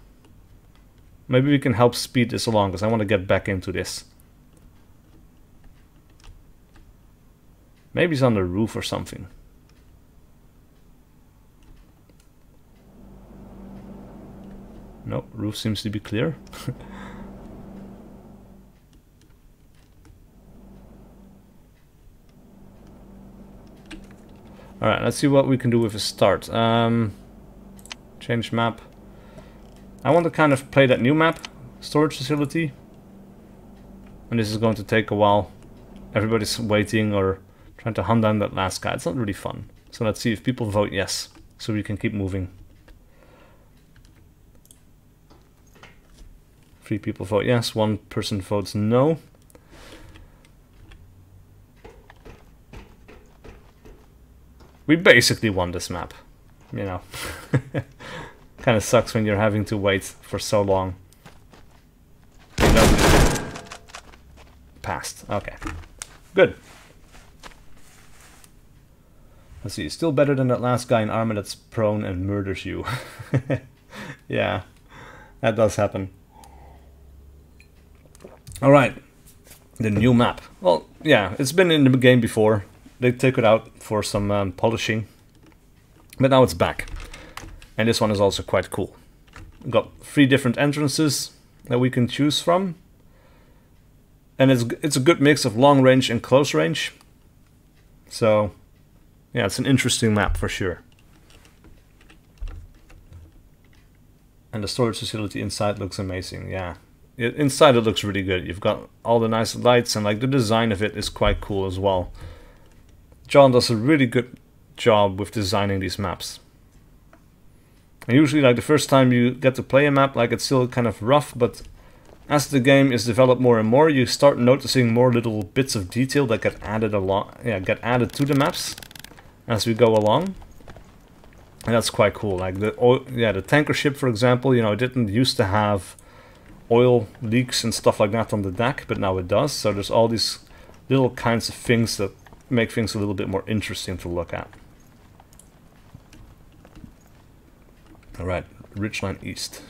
Maybe we can help speed this along, because I want to get back into this. Maybe he's on the roof or something. Nope, roof seems to be clear. Alright, let's see what we can do with a start. Change map. I want to kind of play that new map, storage facility. And this is going to take a while. Everybody's waiting or trying to hunt down that last guy. It's not really fun. So let's see if people vote yes, so we can keep moving. 3 people vote yes, 1 person votes no. We basically won this map, you know. Kind of sucks when you're having to wait for so long. Nope. Passed. Okay. Good. Let's see. Still better than that last guy in armor that's prone and murders you. Yeah. That does happen. Alright. The new map. Well, yeah. It's been in the game before. They took it out for some polishing. But now it's back. And this one is also quite cool. We've got 3 different entrances that we can choose from. And it's a good mix of long range and close range. So, yeah, it's an interesting map for sure. And the storage facility inside looks amazing, yeah. Inside it looks really good. You've got all the nice lights and like the design of it is quite cool as well. John does a really good job with designing these maps. And usually, like the first time you get to play a map, like it's still kind of rough, but as the game is developed more and more, you start noticing more little bits of detail that get added get added to the maps as we go along. And that's quite cool. Like the tanker ship, for example, you know, it didn't used to have oil leaks and stuff like that on the deck, but now it does. So there's all these little kinds of things that make things a little bit more interesting to look at. Alright, Ridgeline East.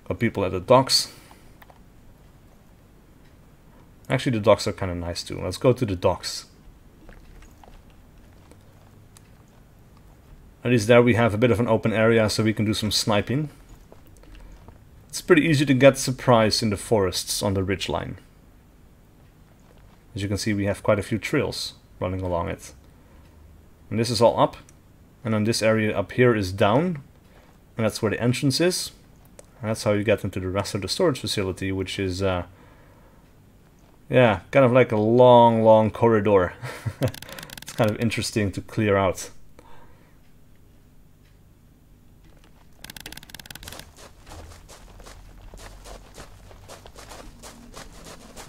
Got people at the docks. Actually, the docks are kind of nice too. Let's go to the docks. At least there we have a bit of an open area so we can do some sniping. It's pretty easy to get surprised in the forests on the ridgeline. As you can see, we have quite a few trails running along it. And this is all up. And then this area up here is down. And that's where the entrance is. And that's how you get into the rest of the storage facility, which is, yeah, kind of like a long corridor. It's kind of interesting to clear out.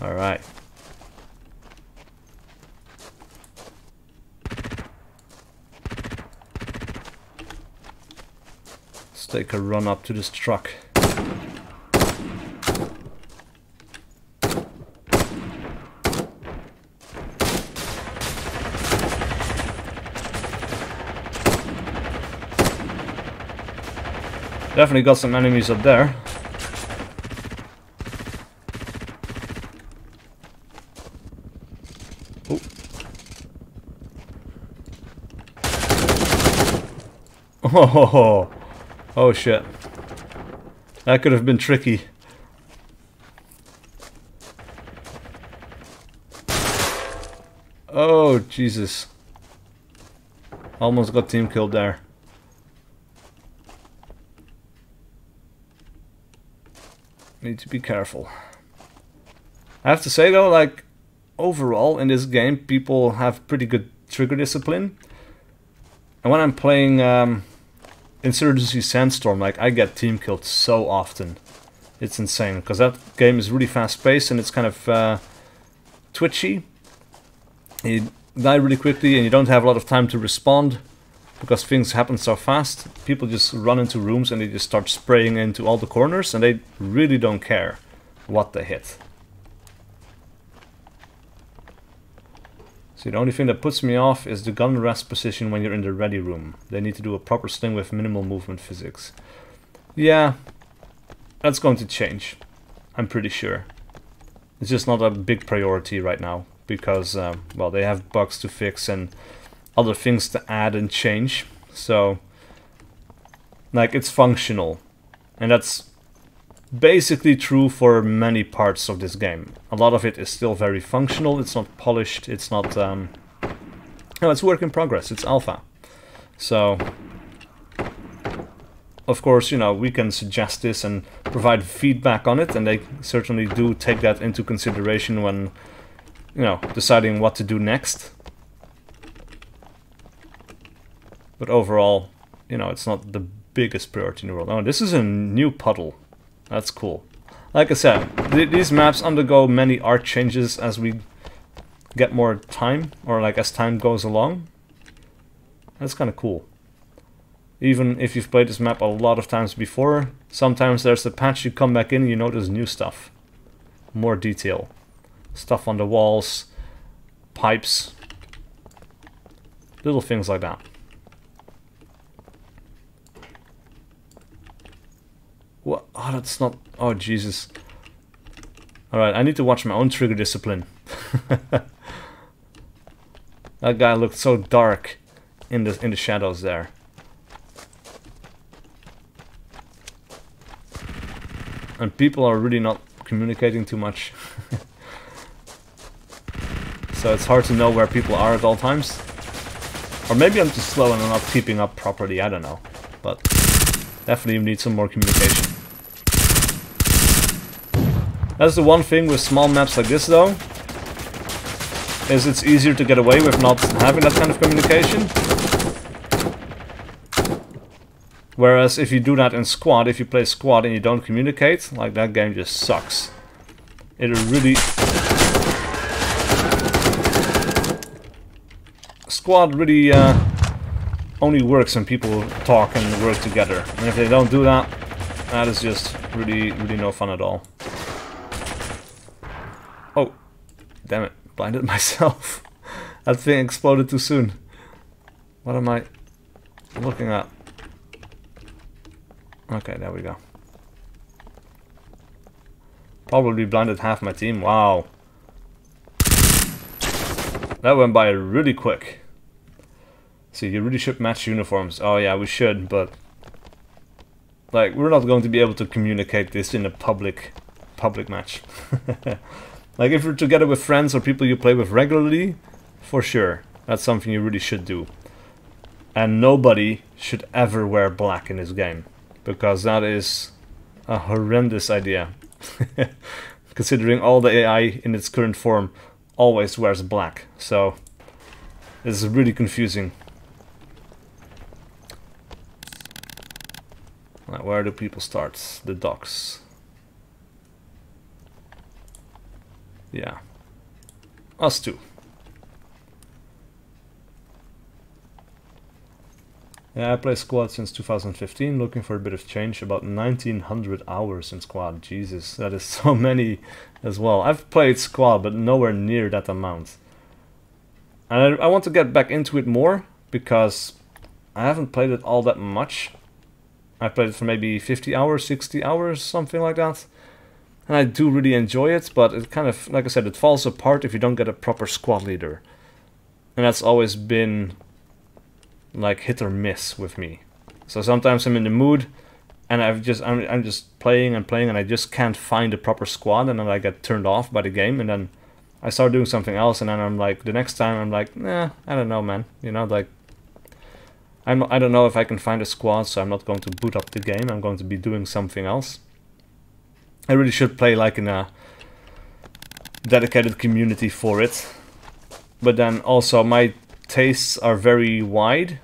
Alright. Let's take a run up to this truck. Definitely got some enemies up there. Oh, oh shit. That could have been tricky. Oh, Jesus. Almost got team killed there. Need to be careful. I have to say though, like, overall in this game, people have pretty good trigger discipline. And when I'm playing Insurgency Sandstorm, like, I get team killed so often. It's insane, because that game is really fast paced and it's kind of twitchy. You die really quickly and you don't have a lot of time to respond because things happen so fast. People just run into rooms and they just start spraying into all the corners and they really don't care what they hit. See, the only thing that puts me off is the gun rest position when you're in the ready room. They need to do a proper sling with minimal movement physics. Yeah, that's going to change. I'm pretty sure. It's just not a big priority right now because, well, they have bugs to fix and other things to add and change. So, like, it's functional. And that's basically true for many parts of this game. A lot of it is still very functional, it's not polished, it's not... no, it's work in progress, it's alpha. So, of course, you know, we can suggest this and provide feedback on it, and they certainly do take that into consideration when, you know, deciding what to do next. But overall, you know, it's not the biggest priority in the world. Oh, this is a new puddle. That's cool. Like I said, these maps undergo many art changes as we get more time, or like as time goes along. That's kind of cool. Even if you've played this map a lot of times before, sometimes there's a patch, you come back in and you notice new stuff. More detail. Stuff on the walls, pipes, little things like that. What? Oh, that's not... Oh, Jesus. Alright, I need to watch my own trigger discipline. That guy looked so dark in the shadows there. And people are really not communicating too much. So it's hard to know where people are at all times. Or maybe I'm too slow and I'm not keeping up properly, I don't know. But definitely need some more communication. That's the one thing with small maps like this though, is it's easier to get away with not having that kind of communication. Whereas if you do that in squad, if you play squad and you don't communicate, like that game just sucks. It really... Squad really only works when people talk and work together. And if they don't do that, that is just really no fun at all. Oh, damn it, blinded myself. That thing exploded too soon. What am I looking at? Okay, there we go. Probably blinded half my team. Wow. That went by really quick. See, you really should match uniforms. Oh yeah, we should, but like we're not going to be able to communicate this in a public match. Like if you're together with friends or people you play with regularly, for sure, that's something you really should do. And nobody should ever wear black in this game, because that is a horrendous idea. Considering all the AI in its current form always wears black, so this is really confusing. Right, where do people start? The docks. Yeah. Us too. Yeah, I play squad since 2015, looking for a bit of change. About 1900 hours in squad. Jesus, that is so many as well. I've played squad, but nowhere near that amount. And I want to get back into it more, because I haven't played it all that much. I played it for maybe 50 hours, 60 hours, something like that. And I do really enjoy it, but it kind of, like I said, it falls apart if you don't get a proper squad leader. And that's always been like hit or miss with me. So sometimes I'm in the mood and I'm just playing and playing and I just can't find a proper squad, and then I get turned off by the game, and then I start doing something else, and then I'm like, the next time I'm like, nah, I don't know, man. You know, like I don't know if I can find a squad, so I'm not going to boot up the game. I'm going to be doing something else. I really should play like in a dedicated community for it. But then also my tastes are very wide,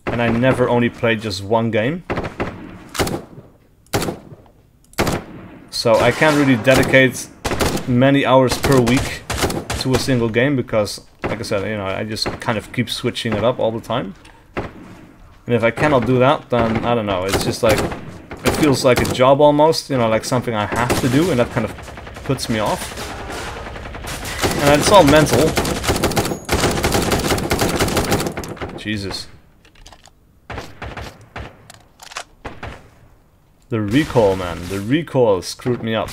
and I never only play just one game. So I can't really dedicate many hours per week to a single game, because, like I said, you know, I just kind of keep switching it up all the time. And if I cannot do that, then I don't know, it's just like, it feels like a job almost, you know, like something I have to do, and that kind of puts me off. And it's all mental. Jesus. The recoil, man, the recoil screwed me up.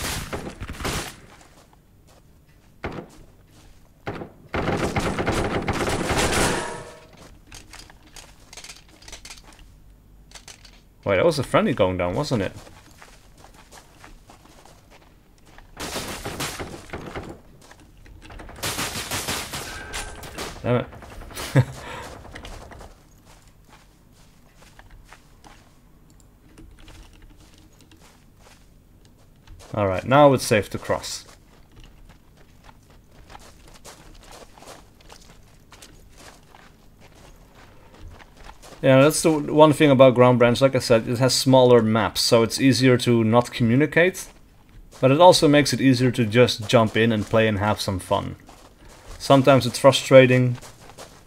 Wait, that was a friendly going down, wasn't it? Damn it. Alright, now it's safe to cross. Yeah, that's the one thing about Ground Branch. Like I said, it has smaller maps, so it's easier to not communicate. But it also makes it easier to just jump in and play and have some fun. Sometimes it's frustrating,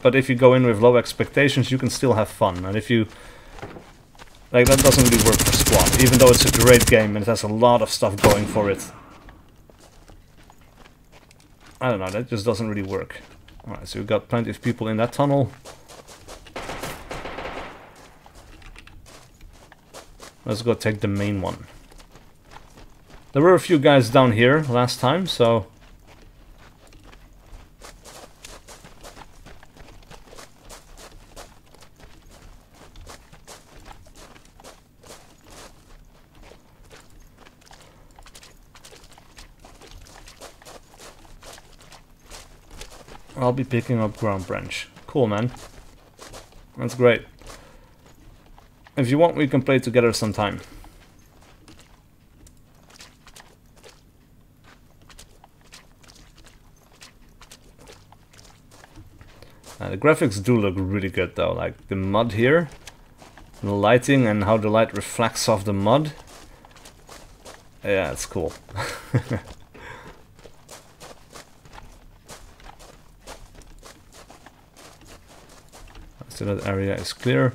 but if you go in with low expectations, you can still have fun. And if you... like, that doesn't really work for Squad, even though it's a great game and it has a lot of stuff going for it. I don't know, that just doesn't really work. Alright, so we've got plenty of people in that tunnel. Let's go take the main one. There were a few guys down here last time, so... I'll be picking up Ground Branch. Cool, man. That's great. If you want, we can play together sometime. The graphics do look really good though, like the mud here. The lighting and how the light reflects off the mud. Yeah, it's cool. So that area is clear.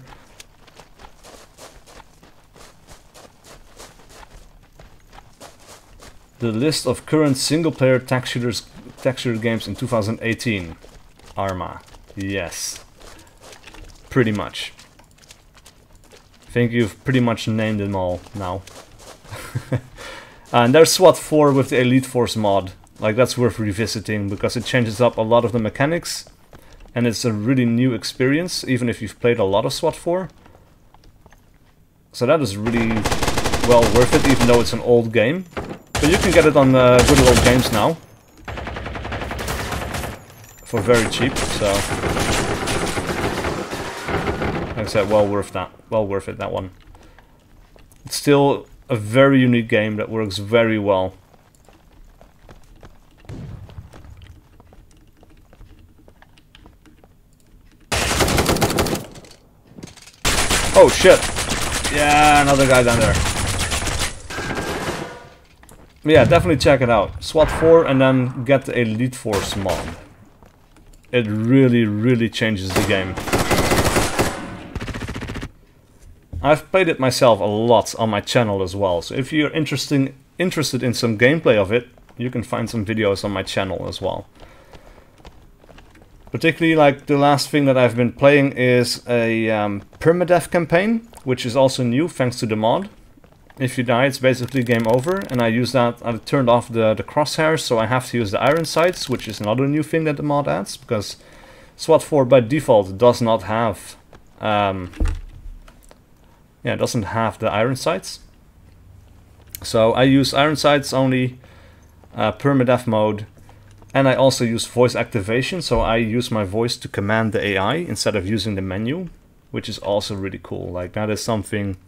The list of current single-player texture games in 2018. Arma. Yes. Pretty much. I think you've pretty much named them all now. And there's SWAT 4 with the Elite Force mod. Like, that's worth revisiting because it changes up a lot of the mechanics. And it's a really new experience, even if you've played a lot of SWAT 4. So that is really well worth it, even though it's an old game. But you can get it on good old games now. For very cheap, so... Like I said, well worth that. Well worth it, that one. It's still a very unique game that works very well. Oh shit! Yeah, another guy down there. Yeah, definitely check it out. SWAT 4 and then get the Elite Force mod. It really, really changes the game. I've played it myself a lot on my channel as well, so if you're interested in some gameplay of it, you can find some videos on my channel as well. Particularly, like, the last thing that I've been playing is a permadeath campaign, which is also new thanks to the mod. If you die, it's basically game over, and I use that. I turned off the crosshairs, so I have to use the iron sights, which is another new thing that the mod adds, because SWAT 4 by default does not have it doesn't have the iron sights. So I use iron sights only, permadeath mode, and I also use voice activation, so I use my voice to command the AI instead of using the menu, which is also really cool. Like, that is something,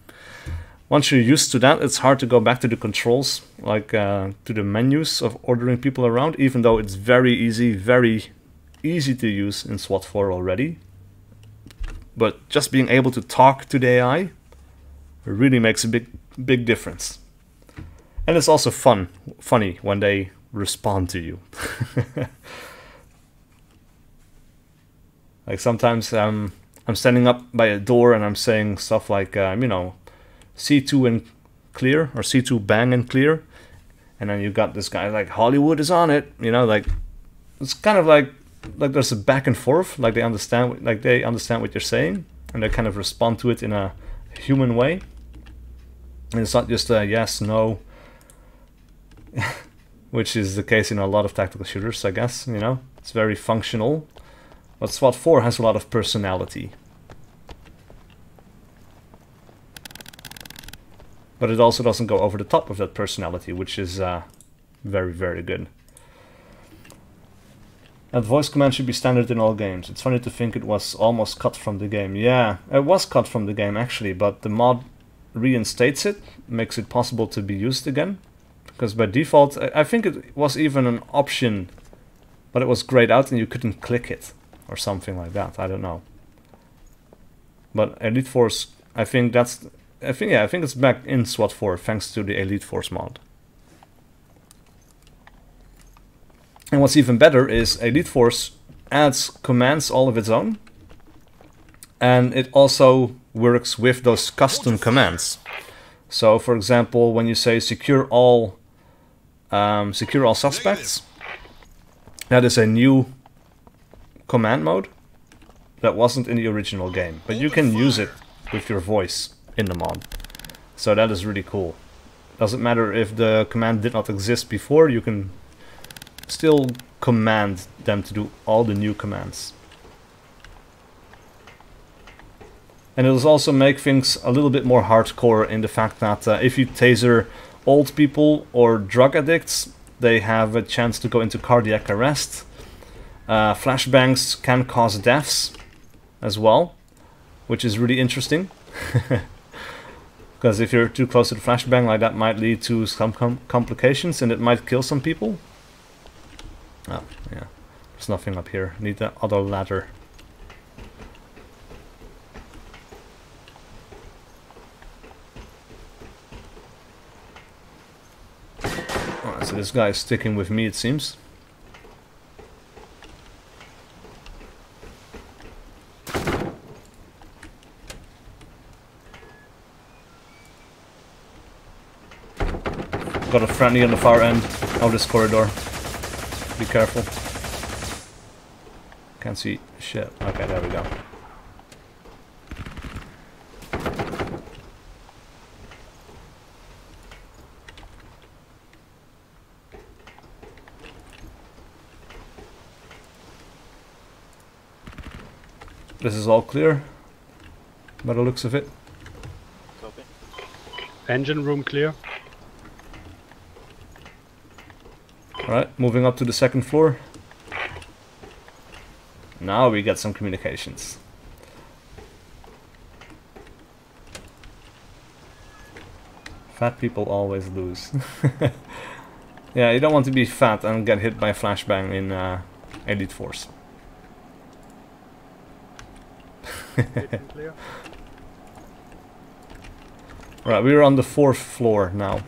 once you're used to that, it's hard to go back to the controls, like to the menus of ordering people around, even though it's very easy to use in SWAT 4 already. But just being able to talk to the AI really makes a big difference. And it's also funny when they respond to you. Like, sometimes I'm standing up by a door and I'm saying stuff like, you know, C2 and clear, or C2 bang and clear, and then you got this guy like, Hollywood is on it, you know, like, it's kind of like there's a back and forth, like they understand what you're saying, and they kind of respond to it in a human way. And it's not just a yes, no, which is the case in a lot of tactical shooters, I guess, you know. It's very functional. But SWAT 4 has a lot of personality. But it also doesn't go over the top of that personality, which is very, very good. That voice command should be standard in all games. It's funny to think it was almost cut from the game. Yeah, it was cut from the game actually, but the mod reinstates it, makes it possible to be used again. Because by default, I think it was even an option, but it was grayed out and you couldn't click it, or something like that, I don't know. But Elite Force, I think it's back in SWAT 4 thanks to the Elite Force mod. And what's even better is Elite Force adds commands all of its own, and it also works with those custom commands. So, for example, when you say secure all suspects, that is a new command mode that wasn't in the original game, but you can use it with your voice in the mod. So that is really cool. Doesn't matter if the command did not exist before, you can still command them to do all the new commands. And it does also make things a little bit more hardcore in the fact that if you taser old people or drug addicts, they have a chance to go into cardiac arrest. Flashbangs can cause deaths as well, which is really interesting. Because if you're too close to the flashbang, like, that might lead to some complications and it might kill some people. Oh, yeah. There's nothing up here. Need the other ladder. so this guy is sticking with me, it seems. Got a friendly on the far end of this corridor. Be careful. Can't see shit. Okay, there we go. This is all clear, by the looks of it. Copy. Engine room clear. Alright, moving up to the second floor. Now we get some communications. Fat people always lose. Yeah, you don't want to be fat and get hit by a flashbang in Elite Force. Clear. Right, we're on the 4th floor now.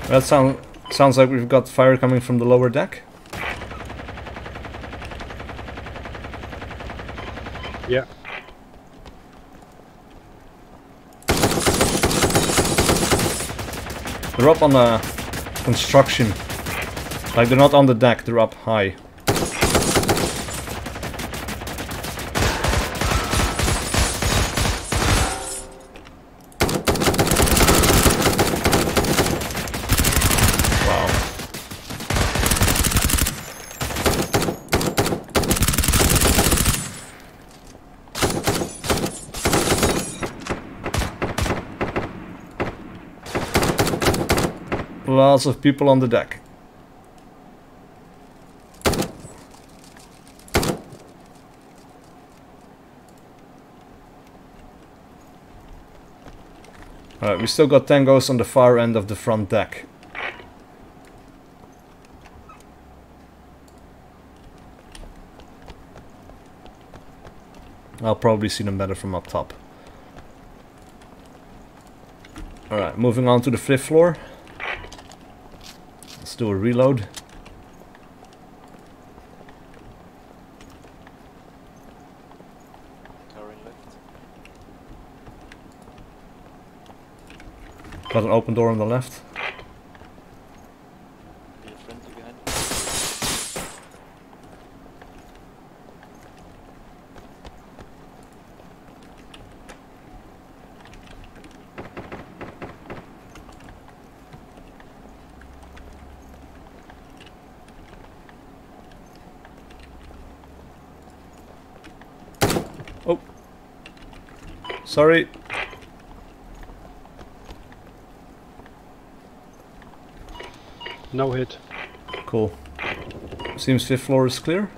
That sounds like we've got fire coming from the lower deck. Yeah. They're up on the construction. Like, they're not on the deck, they're up high. Lots of people on the deck. Alright, we still got tangos on the far end of the front deck. I'll probably see them better from up top. Alright, moving on to the 5th floor. Let's do a reload. Towering left. Got an open door on the left. Be friendly behind. Oh. Sorry. No hit. Cool. Seems 5th floor is clear.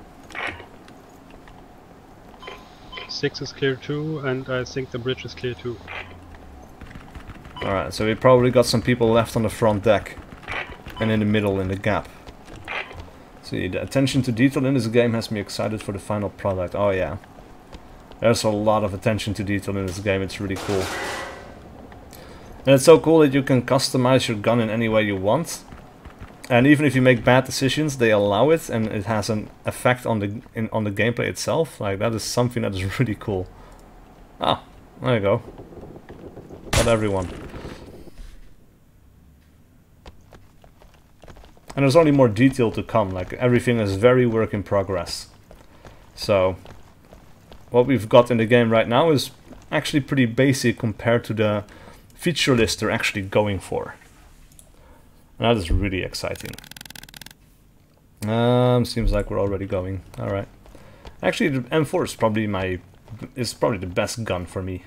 6 is clear too, and I think the bridge is clear too. Alright, so we probably got some people left on the front deck. And in the middle, in the gap. See, the attention to detail in this game has me excited for the final product. Oh yeah. There's a lot of attention to detail in this game, it's really cool. And it's so cool that you can customize your gun in any way you want. And even if you make bad decisions, they allow it, and it has an effect on the on the gameplay itself. Like, that is something that is really cool. Ah, there you go. Not everyone. And there's only more detail to come. Like, everything is very work in progress. So, what we've got in the game right now is actually pretty basic compared to the feature list they're actually going for. And that is really exciting. Seems like we're already going. Alright. Actually, the M4 is probably the best gun for me.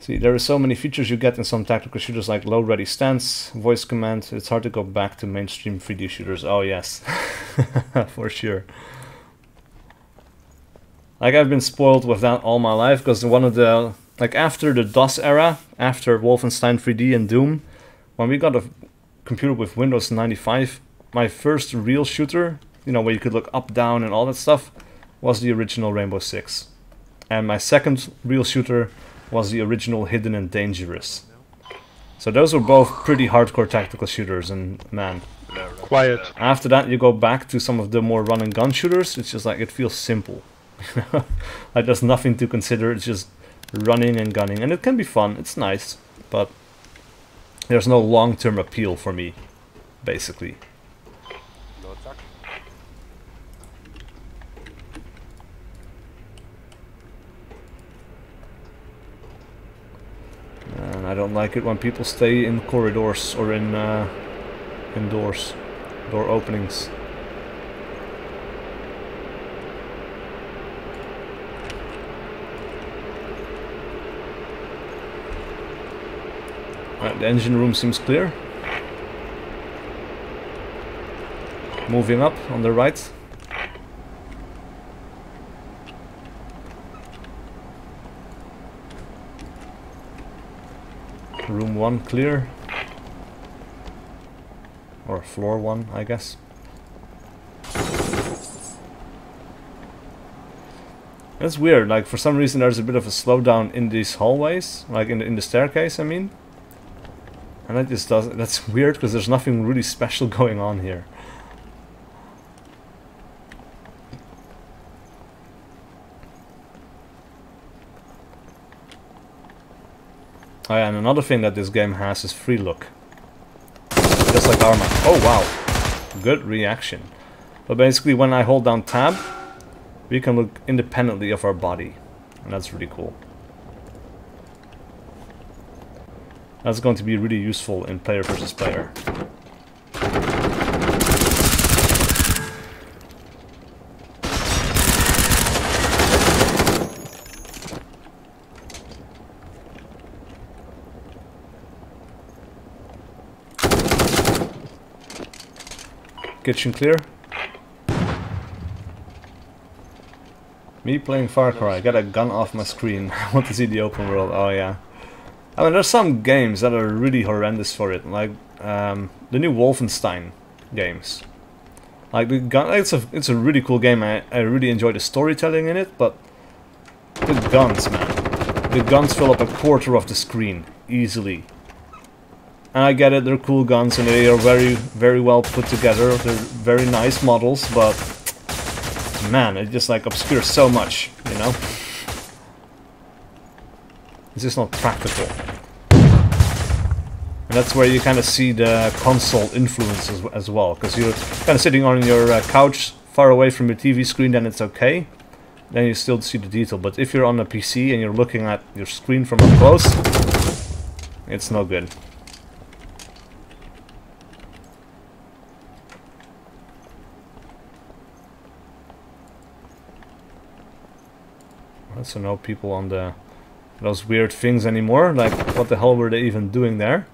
See, there are so many features you get in some tactical shooters, like low ready stance, voice command. It's hard to go back to mainstream 3D shooters. Oh yes, for sure. Like, I've been spoiled with that all my life, because one of the, like, after the DOS era, after Wolfenstein 3D and Doom, when we got computer with Windows 95, my first real shooter, you know, where you could look up, down and all that stuff, was the original Rainbow Six. And my second real shooter was the original Hidden and Dangerous. So those were both pretty hardcore tactical shooters, and man, Quiet. after that you go back to some of the more run and gun shooters, it's just like, it feels simple. Like there's nothing to consider, it's just running and gunning, and it can be fun, it's nice, but there's no long-term appeal for me, basically. And I don't like it when people stay in corridors or in indoors, door openings. Right, the engine room seems clear. Moving up on the right. Room 1 clear. Or floor 1, I guess. That's weird, like for some reason there's a bit of a slowdown in these hallways, like in the staircase, I mean. And that just does, that's weird because there's nothing really special going on here. Oh yeah, and another thing that this game has is free look. Just like Arma. Oh wow, good reaction. But basically when I hold down tab, we can look independently of our body. And that's really cool. That's going to be really useful in player versus player. Kitchen clear. Me playing Far Cry. Get a gun off my screen. I want to see the open world. Oh yeah. I mean, there's some games that are really horrendous for it, like the new Wolfenstein games. Like the gun, it's a really cool game. I really enjoy the storytelling in it, but the guns, man, the guns fill up a quarter of the screen easily. And I get it, they're cool guns and they are very well put together. They're very nice models, but man, it just like obscures so much, you know. It's just not practical. And that's where you kind of see the console influence as well, because you're kind of sitting on your couch far away from your TV screen, then it's okay. Then you still see the detail, but if you're on a PC and you're looking at your screen from up close, it's no good. So no people on those weird things anymore. Like, what the hell were they even doing there?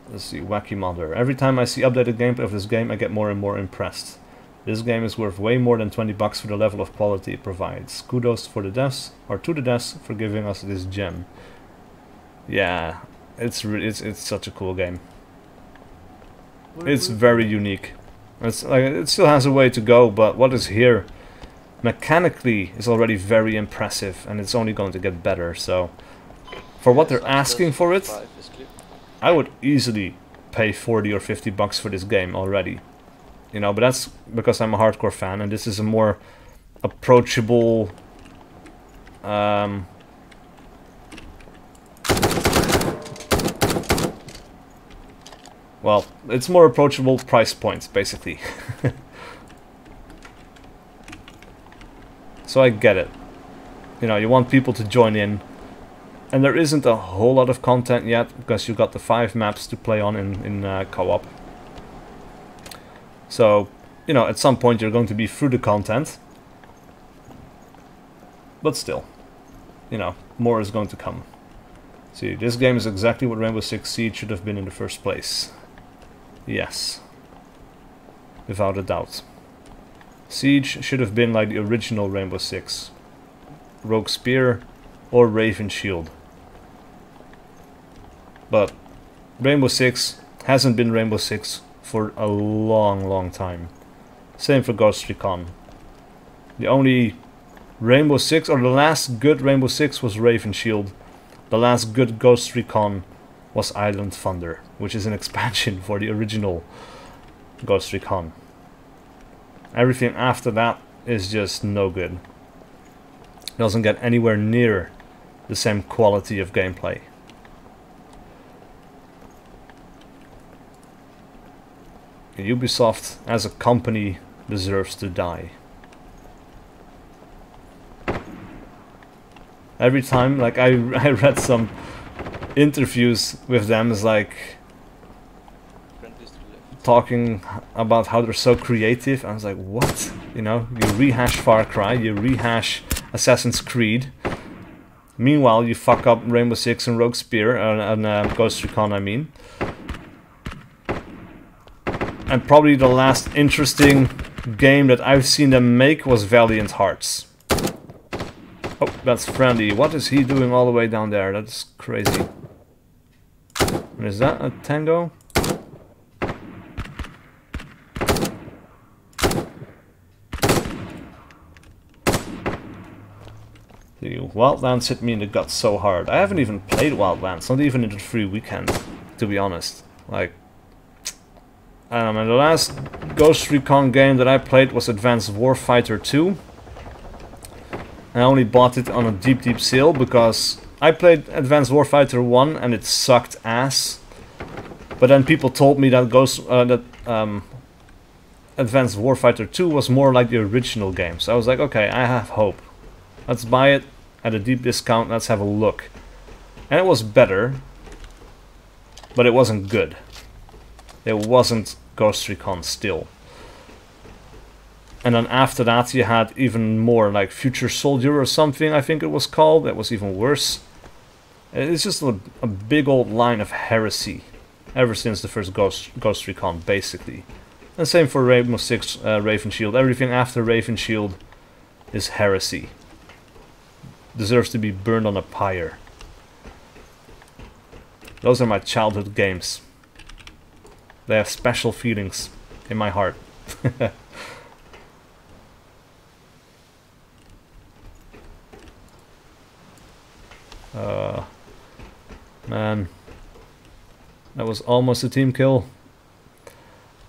Let's see, Wacky Mother. Every time I see updated gameplay of this game, I get more and more impressed. This game is worth way more than 20 bucks for the level of quality it provides. Kudos for the devs, or to the devs, for giving us this gem. Yeah, it's such a cool game. It's very unique. It's like, it still has a way to go, but what is here mechanically is already very impressive, and it's only going to get better. So for what they're asking for it, I would easily pay 40 or 50 bucks for this game already. You know, but that's because I'm a hardcore fan, and this is a more approachable well, it's more approachable price points, basically. So I get it. You know, you want people to join in. And there isn't a whole lot of content yet, because you've got the 5 maps to play on in co-op. So, you know, at some point you're going to be through the content. But still, you know, more is going to come. See, this game is exactly what Rainbow Six Siege should have been in the first place. Yes. Without a doubt. Siege should have been like the original Rainbow Six. Rogue Spear or Raven Shield. but Rainbow Six hasn't been Rainbow Six for a long time. Same for Ghost Recon. The only Rainbow Six, or the last good Rainbow Six, was Raven Shield. The last good Ghost Recon was Island Thunder, which is an expansion for the original Ghost Recon. Everything after that is just no good. Doesn't get anywhere near the same quality of gameplay. Ubisoft as a company deserves to die. Every time, like I read some interviews with them, is like talking about how they're so creative. I was like, what? You know, you rehash Far Cry, you rehash Assassin's Creed. Meanwhile, you fuck up Rainbow Six and Rogue Spear, and Ghost Recon, I mean. And probably the last interesting game that I've seen them make was Valiant Hearts. Oh, that's Friendly. What is he doing all the way down there? That's crazy. And is that a tango? The Wildlands hit me in the gut so hard. I haven't even played Wildlands, not even in the free weekend, to be honest. Like, I don't know, the last Ghost Recon game that I played was Advanced Warfighter 2. I only bought it on a deep sale because I played Advanced Warfighter 1 and it sucked ass. But then people told me that Advanced Warfighter 2 was more like the original game. So I was like, okay, I have hope. Let's buy it at a deep discount, let's have a look. And it was better, but it wasn't good. It wasn't Ghost Recon still. And then after that you had even more, like Future Soldier or something, I think it was called. That was even worse. It's just a big old line of heresy ever since the first Ghost Recon, basically. And same for Rainbow Six, Raven Shield. Everything after Raven Shield is heresy. Deserves to be burned on a pyre. Those are my childhood games. They have special feelings in my heart. Man, that was almost a team kill.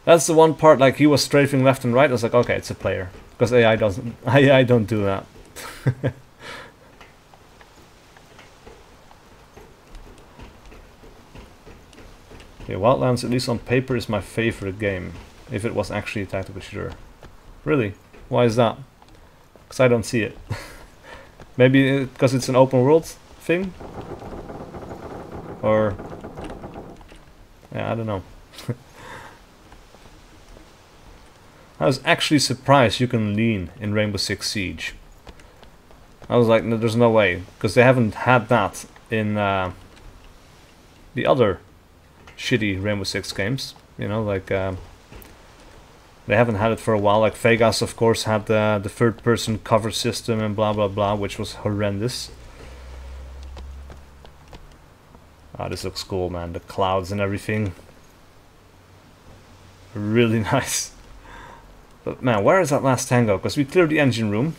That's the one part, like he was strafing left and right. I was like, okay, it's a player, because AI don't do that. Yeah, Wildlands, at least on paper, is my favorite game. If it was actually a tactical shooter. Really? Why is that? Because I don't see it. Maybe because it's an open world thing? Or... yeah, I don't know. I was actually surprised you can lean in Rainbow Six Siege. I was like, no, there's no way. Because they haven't had that in the other shitty Rainbow Six games, you know, like they haven't had it for a while. Like Vegas, of course, had the third-person cover system and blah blah blah, which was horrendous. Ah, this looks cool, man. The clouds and everything, really nice. But man, where is that last tango? Because we cleared the engine room.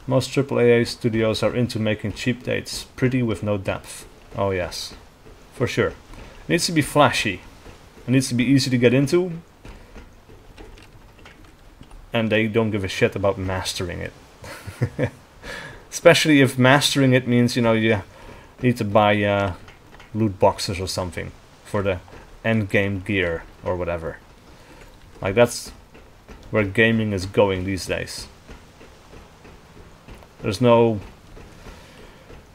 Most AAA studios are into making cheap dates pretty with no depth. Oh yes, for sure. It needs to be flashy. It needs to be easy to get into. And they don't give a shit about mastering it. Especially if mastering it means, you know, you need to buy loot boxes or something for the end game gear or whatever. Like, that's where gaming is going these days. There's no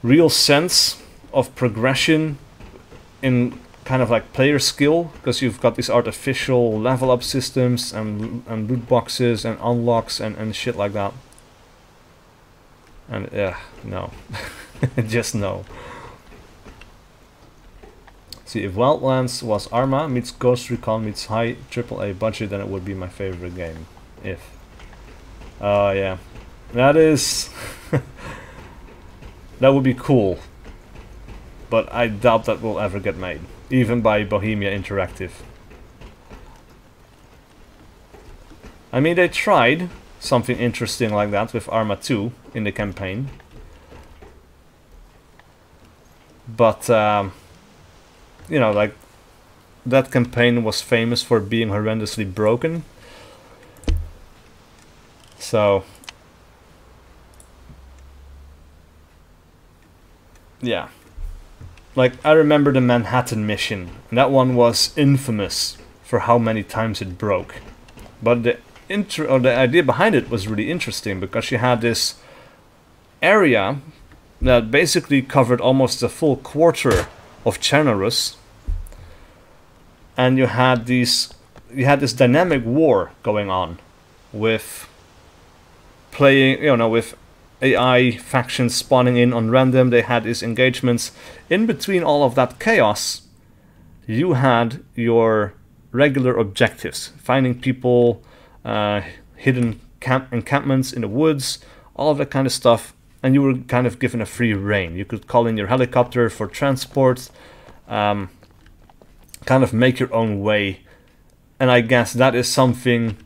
real sense of progression in kind of like player skill, because you've got these artificial level up systems and loot boxes and unlocks and shit like that. And no. Just no. See, if Wildlands was Arma meets Ghost Recon meets high AAA budget, then it would be my favorite game. If. Yeah. That is... That would be cool. But I doubt that will ever get made. Even by Bohemia Interactive. I mean, they tried something interesting like that with Arma 2 in the campaign. But, you know, like, that campaign was famous for being horrendously broken. So, yeah. Like, I remember the Manhattan mission, and that one was infamous for how many times it broke. But the idea behind it was really interesting, because you had this area that basically covered almost a full quarter of Chernarus, and you had this dynamic war going on with playing, you know, with AI factions spawning in on random. They had these engagements. In between all of that chaos, you had your regular objectives, finding people, hidden encampments in the woods, all of that kind of stuff, and you were kind of given a free rein. You could call in your helicopter for transport, kind of make your own way, and I guess that is something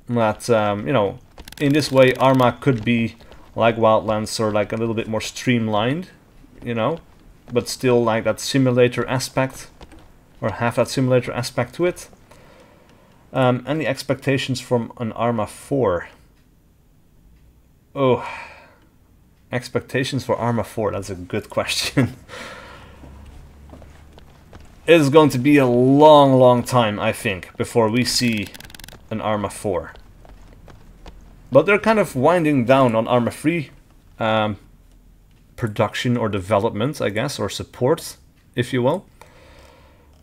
that, you know, in this way Arma could be like Wildlands, or like a little bit more streamlined, you know, but still like that simulator aspect, or have that simulator aspect to it. And the expectations from an Arma 4. Oh, expectations for Arma 4, that's a good question. It is going to be a long time, I think, before we see an Arma 4. But they're kind of winding down on Arma 3 production or development, I guess, or support, if you will.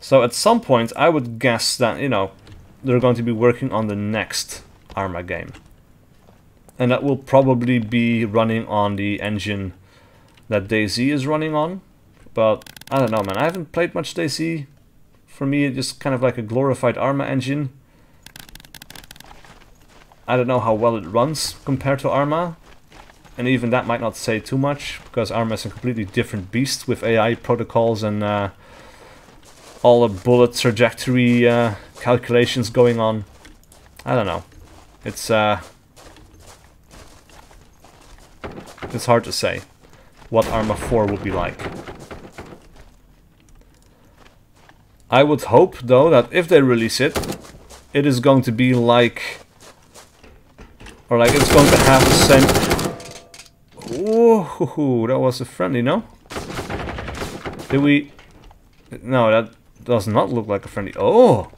So at some point, I would guess that, you know, they're going to be working on the next Arma game. And that will probably be running on the engine that DayZ is running on. But I don't know, man. I haven't played much DayZ. For me, it's just kind of like a glorified Arma engine. I don't know how well it runs compared to Arma. And even that might not say too much, because Arma is a completely different beast with AI protocols and all the bullet trajectory calculations going on. I don't know. It's hard to say what Arma 4 will be like. I would hope, though, that if they release it, it is going to be like, or like it's going to have the same. Ooh, that was a friendly, no? Did we? No, that does not look like a friendly. Oh,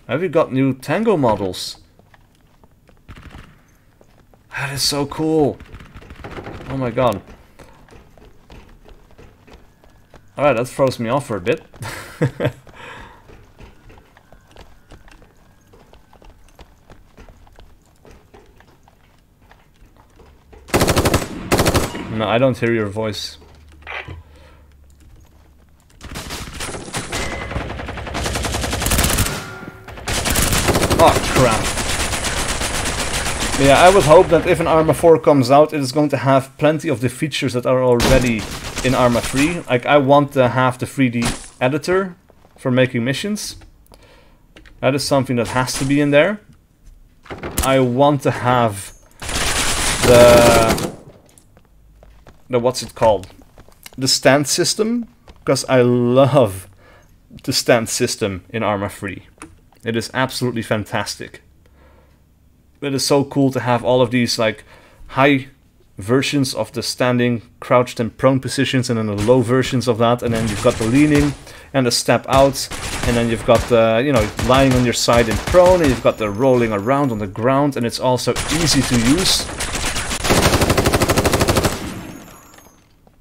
have you got new Tango models? That is so cool. Oh my god. Alright, that throws me off for a bit. No, I don't hear your voice. Oh crap. Yeah, I would hope that if an Arma 4 comes out, it is going to have plenty of the features that are already in Arma 3. Like, I want to have the 3D editor for making missions. That is something that has to be in there. I want to have the what's it called? The stand system, because I love the stand system in Arma 3. It is absolutely fantastic. It is so cool to have all of these like high versions of the standing, crouched and prone positions, and then the low versions of that, and then you've got the leaning and the step out, and then you've got the, you know, lying on your side in prone, and you've got the rolling around on the ground, and it's also easy to use.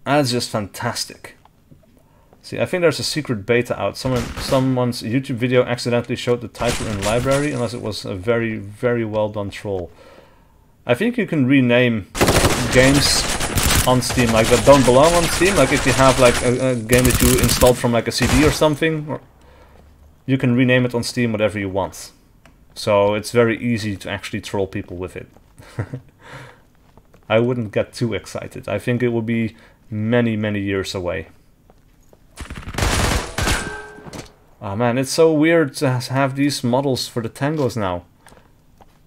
That's just fantastic. See, I think there's a secret beta out. Someone's YouTube video accidentally showed the title in library, unless it was a very, very well done troll. I think you can rename games on Steam like that don't belong on Steam. Like if you have like a game that you installed from like a CD or something, you can rename it on Steam whatever you want. So it's very easy to actually troll people with it. I wouldn't get too excited. I think it will be many, many years away. Oh man, it's so weird to have these models for the tangos now.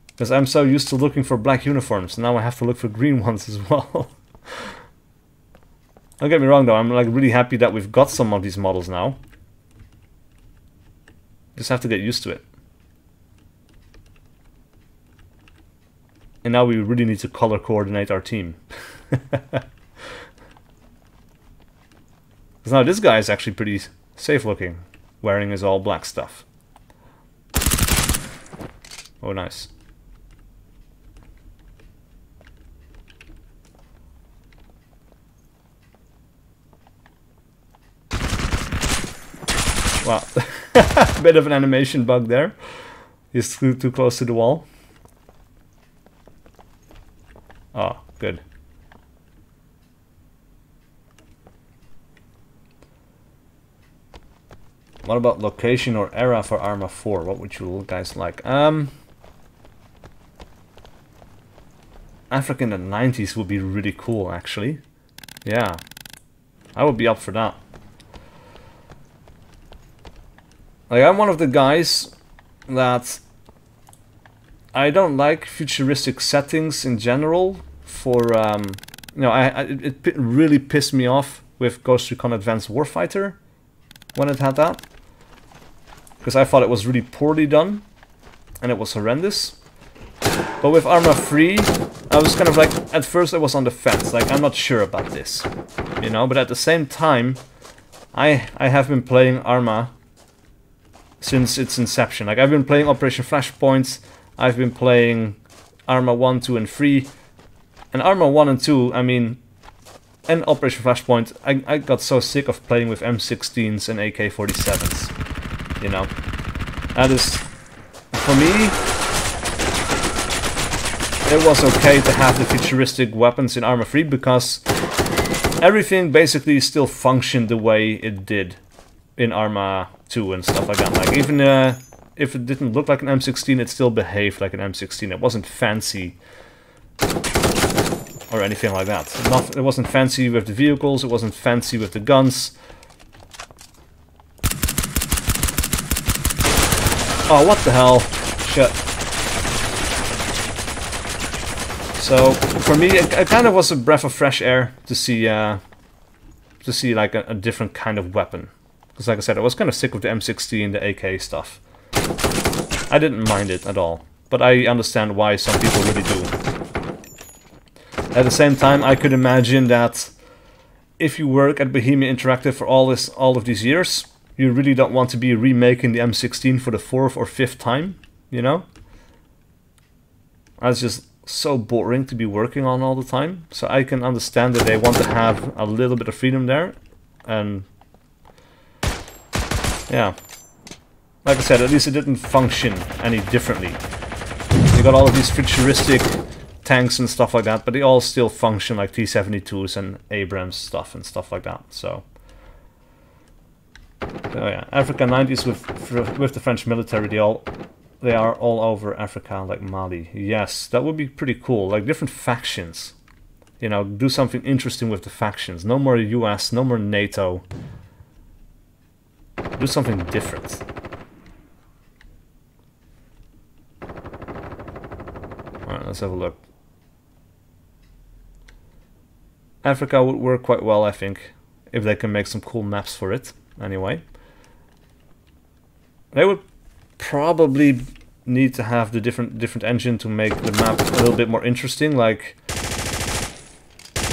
Because I'm so used to looking for black uniforms, now I have to look for green ones as well. Don't get me wrong though, I'm like really happy that we've got some of these models now. Just have to get used to it. And now we really need to color coordinate our team. Because now this guy is actually pretty safe looking, wearing his all black stuff. Oh nice. Wow, bit of an animation bug there. He's too close to the wall. Oh, good. What about location or era for Arma 4? What would you guys like? Africa in the 90s would be really cool, actually. Yeah, I would be up for that. Like, I'm one of the guys that I don't like futuristic settings in general. For you know, it really pissed me off with Ghost Recon Advanced Warfighter when it had that, because I thought it was really poorly done and it was horrendous. But with Arma 3, I was kind of like, at first I was on the fence, like I'm not sure about this, you know. But at the same time, I have been playing Arma since its inception. Like, I've been playing Operation Flashpoint, I've been playing Arma 1, 2 and 3. And Arma 1 and 2, I mean, and Operation Flashpoint, I got so sick of playing with M16s and AK-47s, you know. That is, for me, it was okay to have the futuristic weapons in Arma 3 because everything basically still functioned the way it did in Arma 2 and stuff like that. Like, even if it didn't look like an M16, it still behaved like an M16. It wasn't fancy or anything like that. It wasn't fancy with the vehicles, it wasn't fancy with the guns. Oh, what the hell? Shit. So, for me, it kind of was a breath of fresh air to see like a different kind of weapon. Because like I said, I was kind of sick with the M16, the AK stuff. I didn't mind it at all, but I understand why some people really do. At the same time, I could imagine that if you work at Bohemia Interactive for all of these years, you really don't want to be remaking the M16 for the 4th or 5th time, you know? That's just so boring to be working on all the time. So I can understand that they want to have a little bit of freedom there, and yeah. Like I said, at least it didn't function any differently. You got all of these futuristic tanks and stuff like that, but they all still function like T-72s and Abrams stuff and stuff like that. So yeah, Africa 90s with the French military, they are all over Africa, like Mali. Yes, that would be pretty cool. Like different factions, you know, do something interesting with the factions. No more US, no more NATO. Do something different. Alright, let's have a look. Africa would work quite well, I think, if they can make some cool maps for it. Anyway, they would probably need to have the different engine to make the map a little bit more interesting. Like,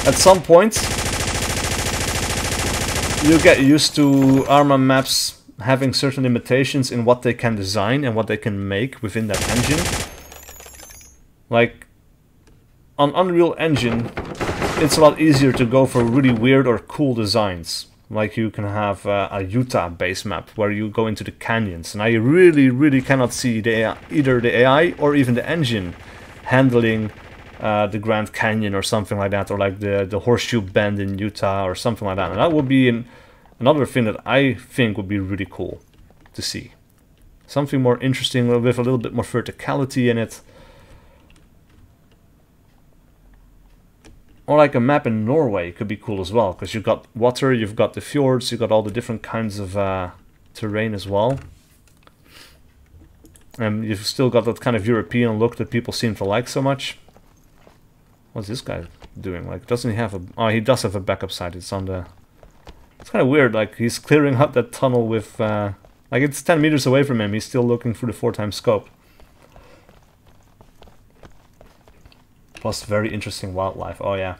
at some point, you get used to Arma maps having certain limitations in what they can design and what they can make within that engine. Like, on Unreal Engine, it's a lot easier to go for really weird or cool designs. Like, you can have a Utah base map where you go into the canyons, and I really cannot see either the AI or even the engine handling the Grand Canyon or something like that, or like the Horseshoe Bend in Utah or something like that. And that would be another thing that I think would be really cool to see. Something more interesting with a little bit more verticality in it. Or like a map in Norway could be cool as well, because you've got water, you've got the fjords, you've got all the different kinds of terrain as well. And you've still got that kind of European look that people seem to like so much. What's this guy doing? Like, doesn't he have a... Oh, he does have a backup site. It's on the... It's kind of weird, like, he's clearing out that tunnel with... like, it's 10 meters away from him, he's still looking through the 4x scope. Plus, very interesting wildlife. Oh, yeah.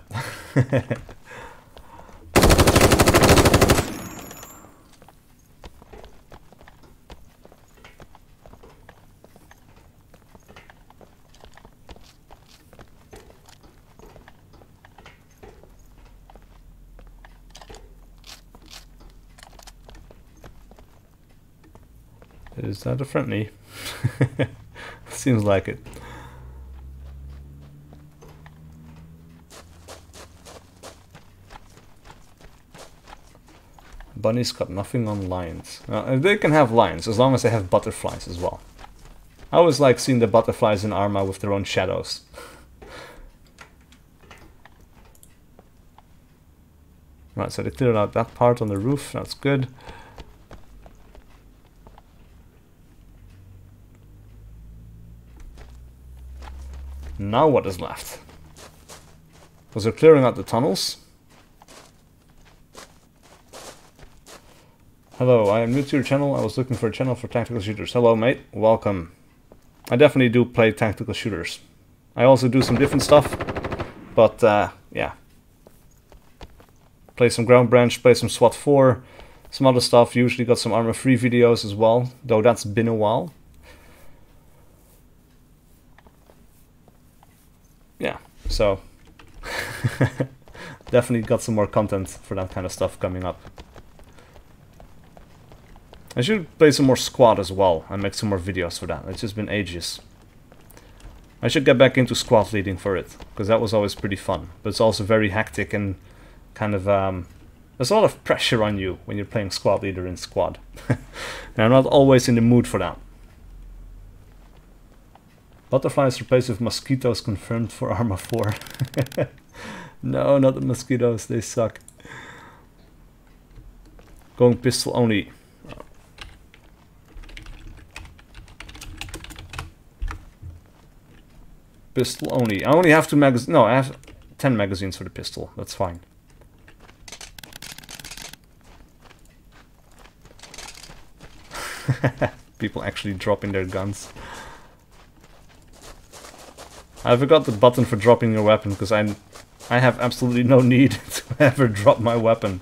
Is that a friendly? Seems like it. Bunnies got nothing on lions. They can have lions as long as they have butterflies as well. I always like seeing the butterflies in Arma with their own shadows. Right, so they cleared out that part on the roof. That's good. Now what is left? Because they're clearing out the tunnels. Hello, I am new to your channel. I was looking for a channel for tactical shooters. Hello, mate. Welcome. I definitely do play tactical shooters. I also do some different stuff. But, yeah. Play some Ground Branch, play some SWAT 4. Some other stuff. Usually got some Arma 3 videos as well. Though that's been a while. Yeah, so definitely got some more content for that kind of stuff coming up. I should play some more squad as well and make some more videos for that. It's just been ages. I should get back into squad leading for it, because that was always pretty fun. But it's also very hectic and kind of... there's a lot of pressure on you when you're playing squad leader in squad. And I'm not always in the mood for that. Butterflies replaced with mosquitoes confirmed for Arma 4. No, not the mosquitoes, they suck. Going pistol only. Pistol only. I only have 2 magazines. No, I have 10 magazines for the pistol. That's fine. People actually dropping their guns. I forgot the button for dropping your weapon because I have absolutely no need to ever drop my weapon.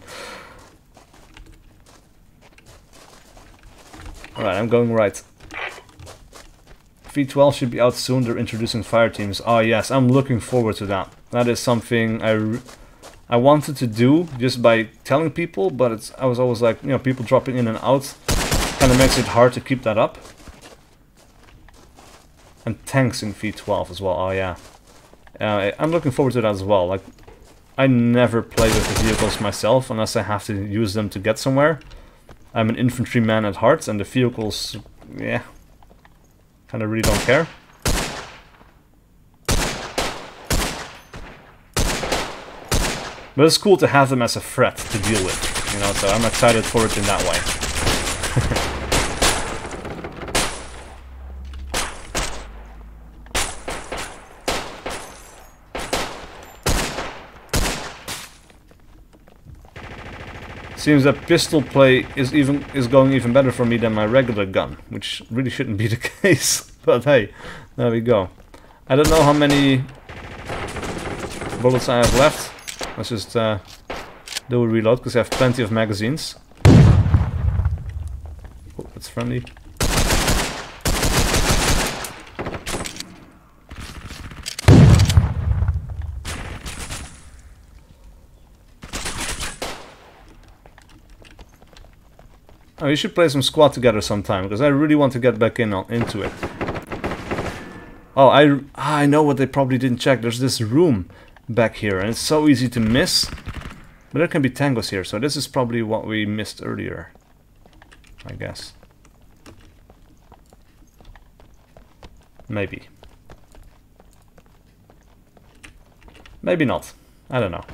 Alright, I'm going right. V12 should be out soon. They're introducing fire teams. Oh yes, I'm looking forward to that. That is something I wanted to do just by telling people, but I was always like, you know, people dropping in and out kind of makes it hard to keep that up. And tanks in V12 as well. Oh yeah, I'm looking forward to that as well. Like, I never play with the vehicles myself unless I have to use them to get somewhere. I'm an infantryman at heart, and the vehicles, yeah, kind of really don't care. But it's cool to have them as a threat to deal with, you know. So I'm excited for it in that way. Seems that pistol play is going even better for me than my regular gun, which really shouldn't be the case. But hey, there we go. I don't know how many bullets I have left. Let's just do a reload because I have plenty of magazines. Oh, that's friendly. Oh, you should play some squad together sometime, because I really want to get back into it. Oh, I know what they probably didn't check. There's this room back here, and it's so easy to miss. But there can be tangos here, so this is probably what we missed earlier, I guess. Maybe. Maybe not. I don't know.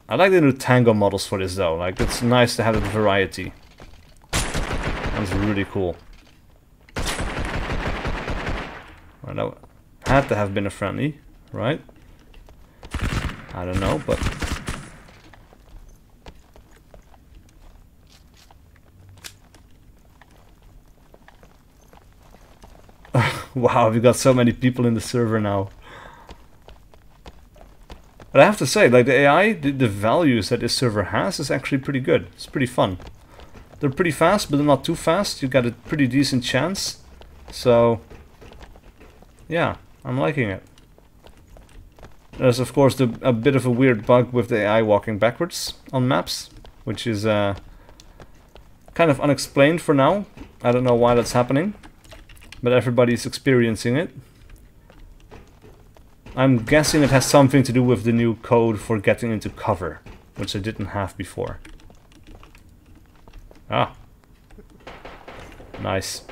I like the new Tango models for this though, like it's nice to have that variety. That's really cool. Well, that had to have been a friendly, right? I don't know, but... Wow, we got so many people in the server now. But I have to say, like the AI, the values that this server has is actually pretty good. It's pretty fun. They're pretty fast, but they're not too fast. You got a pretty decent chance. So, yeah, I'm liking it. There's of course a bit of a weird bug with the AI walking backwards on maps, which is kind of unexplained for now. I don't know why that's happening, but everybody's experiencing it. I'm guessing it has something to do with the new code for getting into cover, which I didn't have before. Ah. Nice.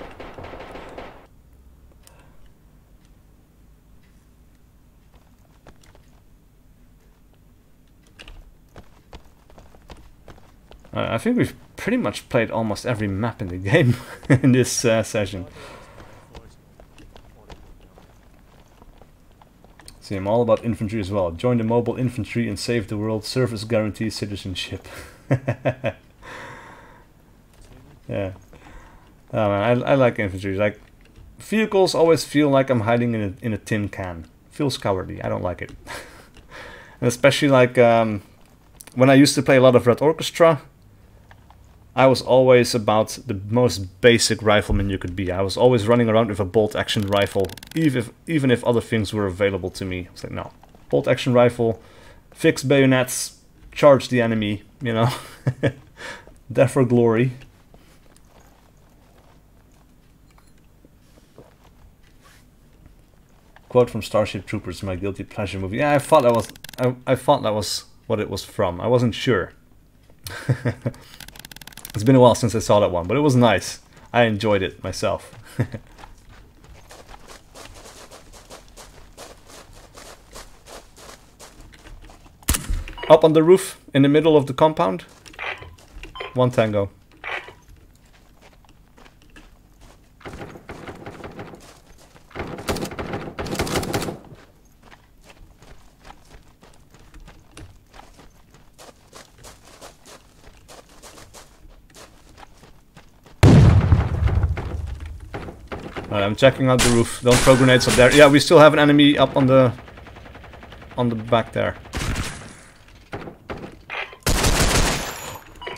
I think we've pretty much played almost every map in the game in this session. See, I'm all about infantry as well. Join the mobile infantry and save the world. Service guarantees citizenship. Yeah. Oh man, I like infantry. Like, vehicles always feel like I'm hiding in a tin can. Feels cowardly. I don't like it. And especially like when I used to play a lot of Red Orchestra, I was always about the most basic rifleman you could be. I was always running around with a bolt-action rifle, even if other things were available to me. It's like, no. Bolt-action rifle, fix bayonets, charge the enemy, you know. Death for glory. Quote from Starship Troopers, my guilty pleasure movie. Yeah, I thought that was what it was from. I wasn't sure. It's been a while since I saw that one, but it was nice. I enjoyed it myself. Up on the roof, in the middle of the compound. One tango. I'm checking out the roof. Don't throw grenades up there. Yeah, we still have an enemy up on the back there.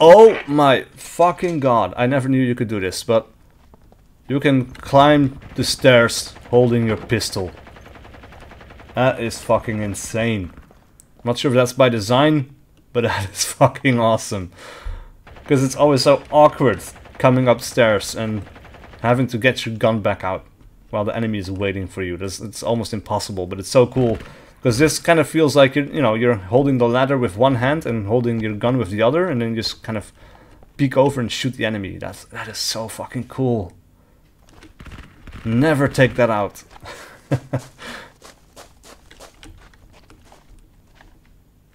Oh my fucking god. I never knew you could do this, but you can climb the stairs holding your pistol. That is fucking insane. I'm not sure if that's by design, but that is fucking awesome. Because it's always so awkward coming upstairs and having to get your gun back out while the enemy is waiting for you. It's almost impossible, but it's so cool. Because this kind of feels like you're holding the ladder with one hand and holding your gun with the other, and then you just kind of peek over and shoot the enemy. That is so fucking cool. Never take that out.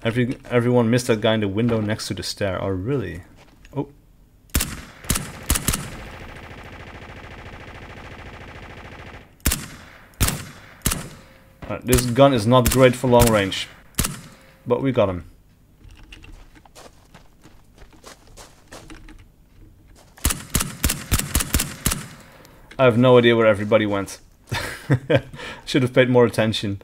Everyone missed that guy in the window next to the stair. Oh, really? Oh. This gun is not great for long range, but we got him. I have no idea where everybody went. Should have paid more attention.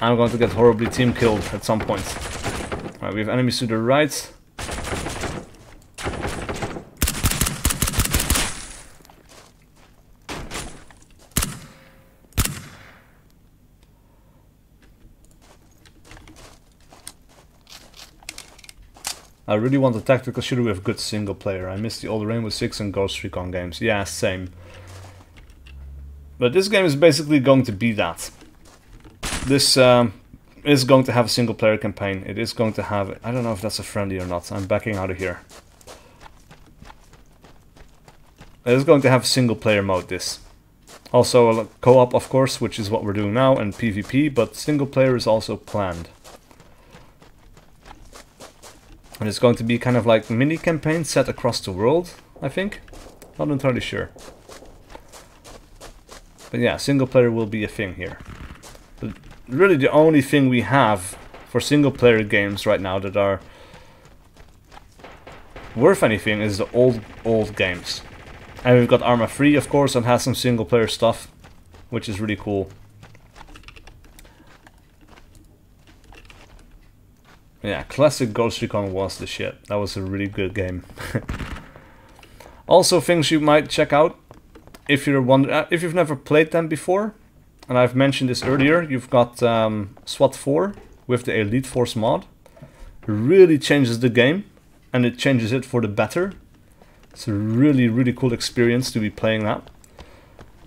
I'm going to get horribly team killed at some point. Alright, we have enemies to the right. I really want a tactical shooter with good single player. I miss the old Rainbow Six and Ghost Recon games. Yeah, same. But this game is basically going to be that. This is going to have a single player campaign. It is going to have... I don't know if that's a friendly or not. I'm backing out of here. It is going to have single player mode, this. Also co-op, of course, which is what we're doing now, and PvP, but single player is also planned. And it's going to be kind of like mini campaigns set across the world, I think. Not entirely sure. But yeah, single player will be a thing here. But really the only thing we have for single player games right now that are worth anything is the old games. And we've got Arma 3, of course, and has some single player stuff, which is really cool. Yeah, classic Ghost Recon was the shit. That was a really good game. Also, things you might check out if if you've never played them before, and I've mentioned this earlier. You've got SWAT 4 with the Elite Force mod. It really changes the game, and it changes it for the better. It's a really cool experience to be playing that.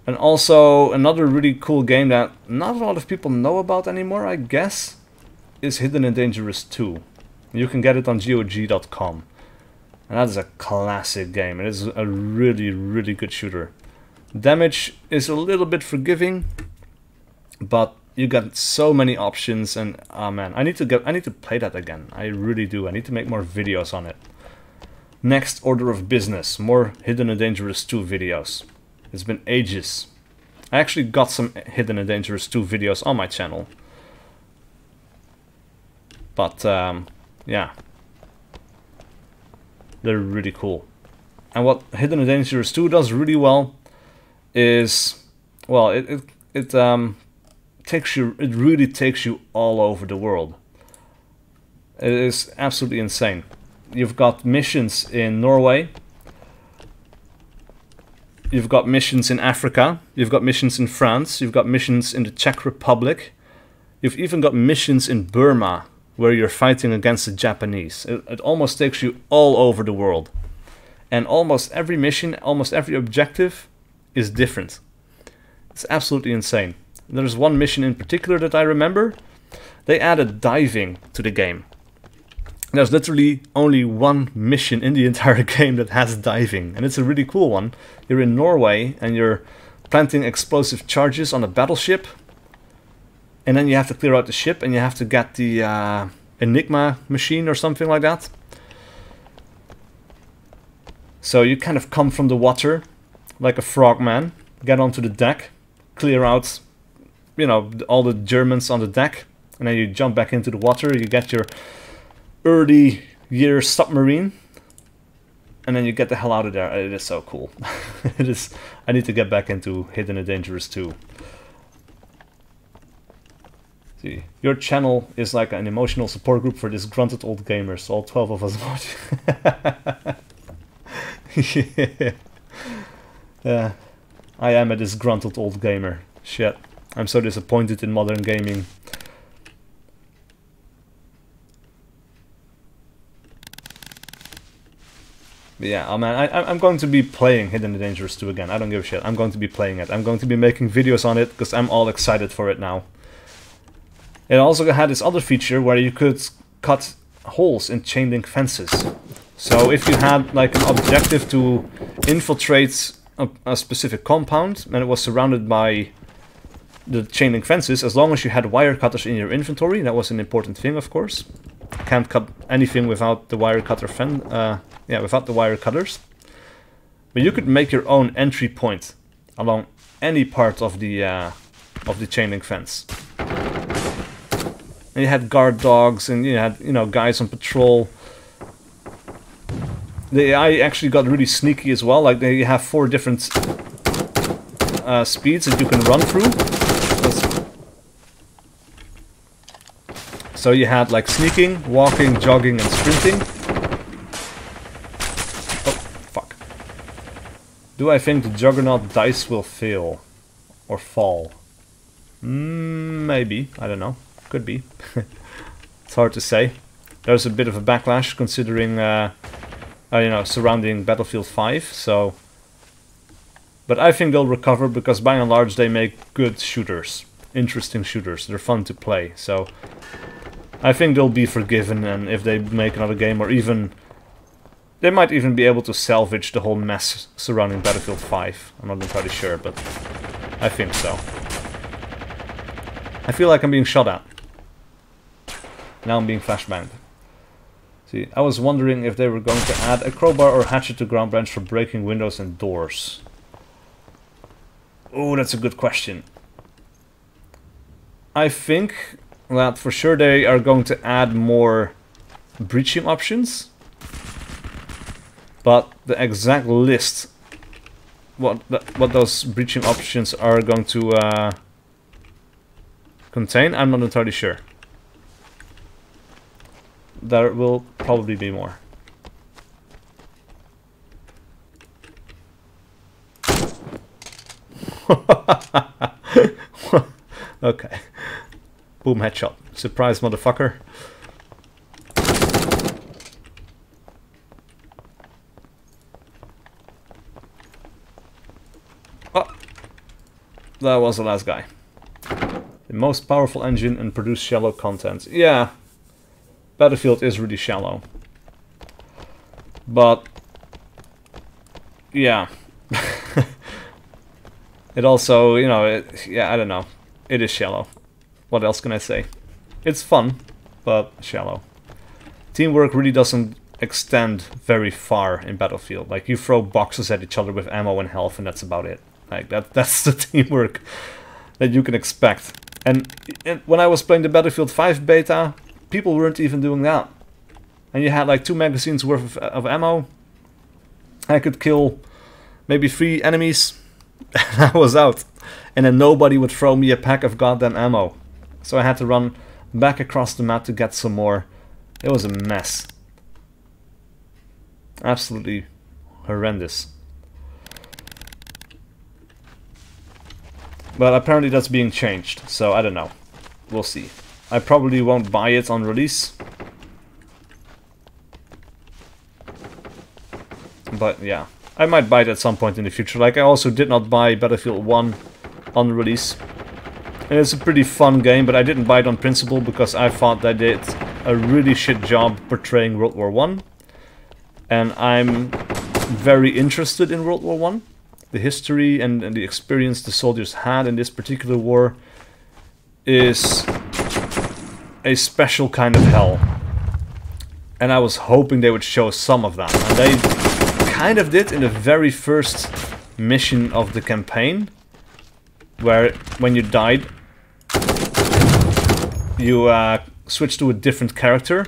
And also another really cool game that not a lot of people know about anymore, I guess, is Hidden and Dangerous 2. You can get it on GOG.com. And that is a classic game. It is a really good shooter. Damage is a little bit forgiving, but you got so many options, and oh man, I need to play that again. I really do. I need to make more videos on it. Next order of business, more Hidden and Dangerous 2 videos. It's been ages. I actually got some Hidden and Dangerous 2 videos on my channel. But yeah, they're really cool. And what Hidden and Dangerous 2 does really well is, well, it really takes you all over the world. It is absolutely insane. You've got missions in Norway, you've got missions in Africa, you've got missions in France, you've got missions in the Czech Republic, you've even got missions in Burma, where you're fighting against the Japanese. It almost takes you all over the world. And almost every mission, almost every objective is different. It's absolutely insane. There's one mission in particular that I remember. They added diving to the game. There's literally only one mission in the entire game that has diving, and it's a really cool one. You're in Norway and you're planting explosive charges on a battleship, and then you have to clear out the ship and you have to get the Enigma machine or something like that. So you kind of come from the water like a frogman, get onto the deck, clear out, you know, all the Germans on the deck, and then you jump back into the water, you get your early year submarine, and then you get the hell out of there. It is so cool. It is. I need to get back into Hidden and Dangerous 2. See, your channel is like an emotional support group for disgruntled old gamers. All 12 of us watch. Yeah, I am a disgruntled old gamer. Shit, I'm so disappointed in modern gaming. But yeah, oh man, I'm going to be playing Hidden and Dangerous 2 again. I don't give a shit. I'm going to be playing it. I'm going to be making videos on it because I'm all excited for it now. It also had this other feature where you could cut holes in chain link fences. So if you had like an objective to infiltrate a specific compound and it was surrounded by the chain link fences, as long as you had wire cutters in your inventory, that was an important thing, of course. Can't cut anything without the wire cutter without the wire cutters. But you could make your own entry point along any part of the chain link fence. And you had guard dogs, and you had, you know, guys on patrol. The AI actually got really sneaky as well. Like, they have 4 different speeds that you can run through. So you had like sneaking, walking, jogging, and sprinting. Oh, fuck. Do I think the Juggernaut dice will fail? Or fall? Maybe. I don't know. Could be. It's hard to say. There's a bit of a backlash considering, you know, surrounding Battlefield 5, so... But I think they'll recover because by and large they make good shooters. Interesting shooters. They're fun to play, so... I think they'll be forgiven, and if they make another game, or even... They might even be able to salvage the whole mess surrounding Battlefield 5. I'm not entirely sure, but... I think so. I feel like I'm being shot at. Now I'm being flashbanged. See, I was wondering if they were going to add a crowbar or hatchet to ground branch for breaking windows and doors. Oh, that's a good question. I think that for sure they are going to add more breaching options. But the exact list, what those breaching options are going to contain, I'm not entirely sure. There will probably be more. Okay. Boom, headshot. Surprise, motherfucker. Oh, that was the last guy. The most powerful engine and produce shallow content. Yeah. Battlefield is really shallow. But yeah. It also, you know, yeah, I don't know. It is shallow. What else can I say? It's fun, but shallow. Teamwork really doesn't extend very far in Battlefield. Like, you throw boxes at each other with ammo and health, and that's about it. Like, that's the teamwork that you can expect. And when I was playing the Battlefield 5 beta, people weren't even doing that. And you had like 2 magazines worth of ammo. I could kill maybe 3 enemies, and I was out. And then nobody would throw me a pack of goddamn ammo. So I had to run back across the map to get some more. It was a mess. Absolutely horrendous. But apparently that's being changed, so I don't know. We'll see. I probably won't buy it on release. But yeah, I might buy it at some point in the future. Like, I also did not buy Battlefield 1 on release. And it's a pretty fun game, but I didn't buy it on principle because I thought they did a really shit job portraying World War I. And I'm very interested in World War I. The history and the experience the soldiers had in this particular war is a special kind of hell. And I was hoping they would show some of that. And they kind of did in the very first mission of the campaign, where when you died, you switched to a different character.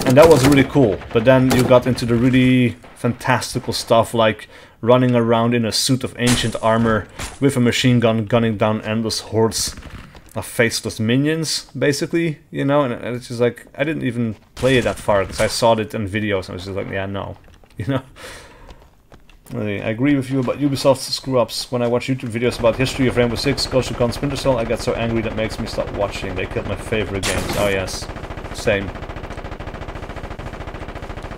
And that was really cool, but then you got into the really fantastical stuff like running around in a suit of ancient armor with a machine gun gunning down endless hordes of faceless minions, basically, you know, and it's just like, I didn't even play it that far because I saw it in videos and I was just like, yeah, no, you know. I agree with you about Ubisoft's screw-ups. When I watch YouTube videos about history of Rainbow Six, Ghost Recon, Splinter Cell, I get so angry that makes me stop watching. They killed my favorite games. Oh yes, same.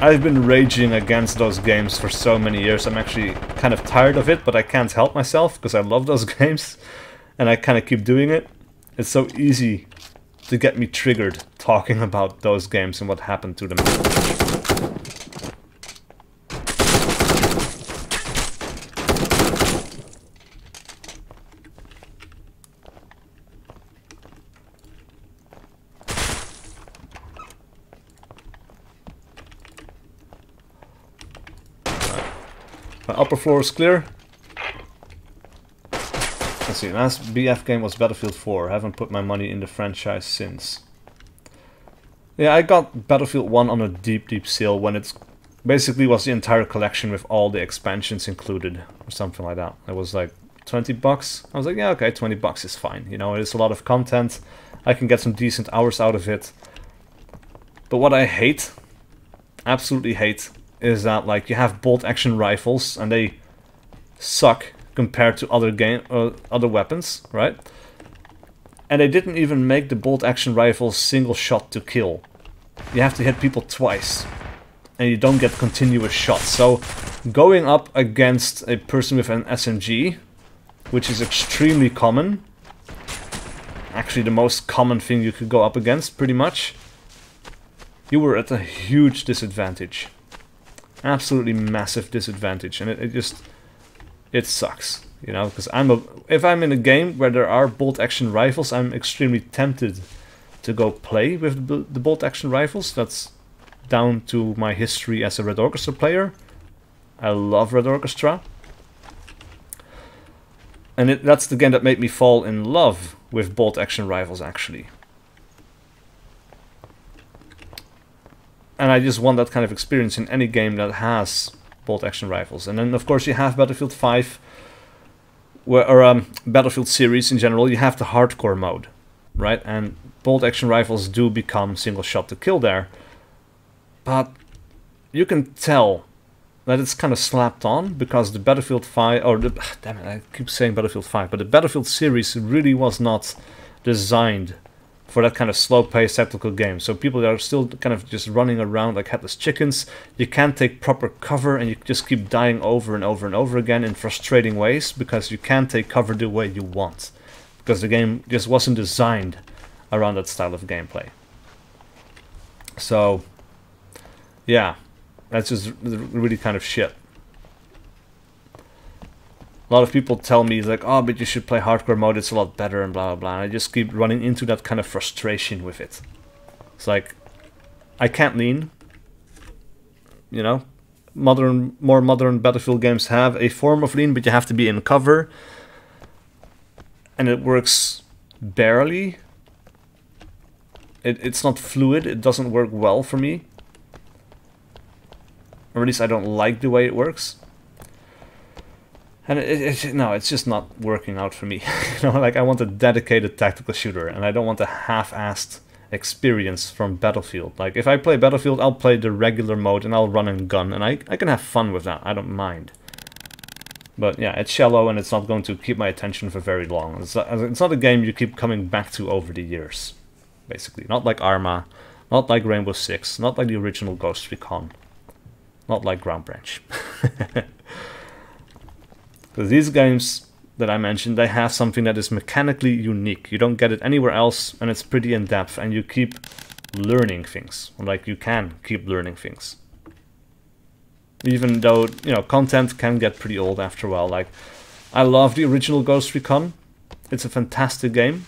I've been raging against those games for so many years. I'm actually kind of tired of it, but I can't help myself because I love those games and I kind of keep doing it. It's so easy to get me triggered talking about those games and what happened to them. My upper floor is clear. Let's see, last BF game was Battlefield 4. I haven't put my money in the franchise since. Yeah, I got Battlefield 1 on a deep sale when it basically was the entire collection with all the expansions included, or something like that. It was like 20 bucks. I was like, yeah, okay, 20 bucks is fine. You know, it's a lot of content. I can get some decent hours out of it. But what I hate, absolutely hate, is that like you have bolt action rifles and they suck compared to other weapons, right? And they didn't even make the bolt action rifles single shot to kill. You have to hit people twice and you don't get continuous shots. So going up against a person with an SMG, which is extremely common, actually the most common thing you could go up against pretty much, you were at a huge disadvantage. Absolutely massive disadvantage, and it sucks, you know, because if I'm in a game where there are bolt action rifles, I'm extremely tempted to go play with the bolt action rifles. That's down to my history as a Red Orchestra player. I love Red Orchestra. And that's the game that made me fall in love with bolt action rifles, actually. And I just want that kind of experience in any game that has bolt action rifles. And then of course you have Battlefield 5, or Battlefield series in general, you have the hardcore mode, right? And bolt action rifles do become single shot to kill there. But you can tell that it's kind of slapped on, because the Battlefield 5, or the, damn it, I keep saying Battlefield 5, but the Battlefield series really was not designed for that kind of slow-paced tactical game. So people that are still kind of just running around like headless chickens, you can't take proper cover, and you just keep dying over and over and over again in frustrating ways, because you can't take cover the way you want, because the game just wasn't designed around that style of gameplay. So, yeah. That's just really kind of shit. A lot of people tell me like, oh, but you should play hardcore mode, it's a lot better and blah blah blah. And I just keep running into that kind of frustration with it. It's like, I can't lean. You know, more modern Battlefield games have a form of lean, but you have to be in cover. And it works barely. It's not fluid, it doesn't work well for me. Or at least I don't like the way it works. And no, it's just not working out for me. You know, like I want a dedicated tactical shooter, and I don't want a half-assed experience from Battlefield. Like if I play Battlefield, I'll play the regular mode and I'll run and gun, and I can have fun with that. I don't mind. But yeah, it's shallow and it's not going to keep my attention for very long. It's not a game you keep coming back to over the years, basically. Not like Arma, not like Rainbow Six, not like the original Ghost Recon. Not like Ground Branch. Because these games that I mentioned, they have something that is mechanically unique. You don't get it anywhere else, and it's pretty in-depth, and you keep learning things. Like, you can keep learning things. Even though, you know, content can get pretty old after a while. Like, I love the original Ghost Recon. It's a fantastic game.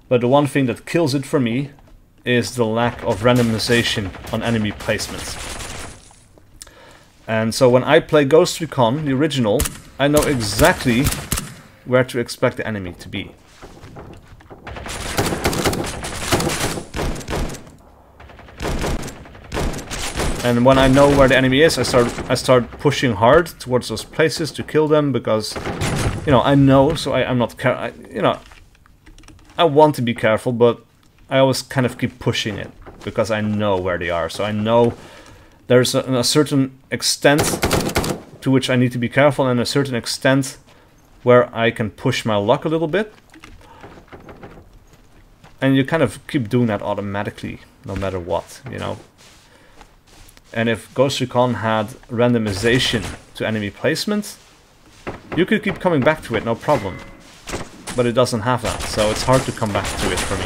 But the one thing that kills it for me is the lack of randomization on enemy placement. And so when I play Ghost Recon, the original, I know exactly where to expect the enemy to be. And when I know where the enemy is, I start pushing hard towards those places to kill them, because, you know, I know, so I'm not you know, I want to be careful, but I always kind of keep pushing it because I know where they are. So I know there's a certain extent to which I need to be careful, and a certain extent where I can push my luck a little bit. And you kind of keep doing that automatically, no matter what, you know. And if Ghost Recon had randomization to enemy placement, you could keep coming back to it, no problem. But it doesn't have that, so it's hard to come back to it for me.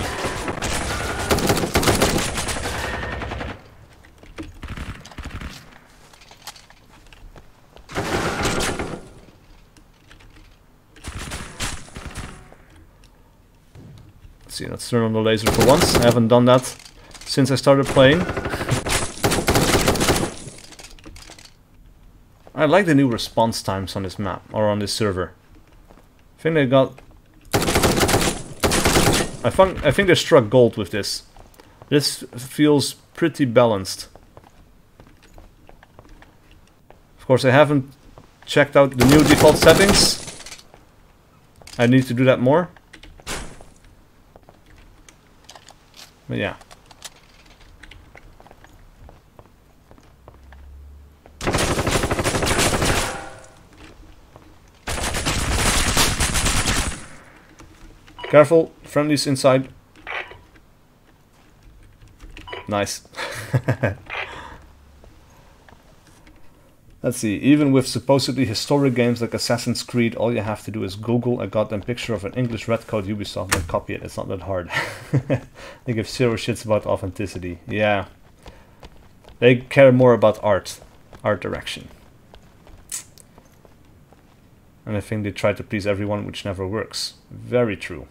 Let's see, let's turn on the laser for once. I haven't done that since I started playing. I like the new response times on this map, or on this server. I think they got... I think they struck gold with this. This feels pretty balanced. Of course, I haven't checked out the new default settings. I need to do that more. But yeah. Careful, friendlies inside. Nice. Let's see, even with supposedly historic games like Assassin's Creed, all you have to do is Google a goddamn picture of an English red coat Ubisoft and copy it. It's not that hard. They give zero shits about authenticity. Yeah. They care more about art. art direction. And I think they try to please everyone, which never works. Very true.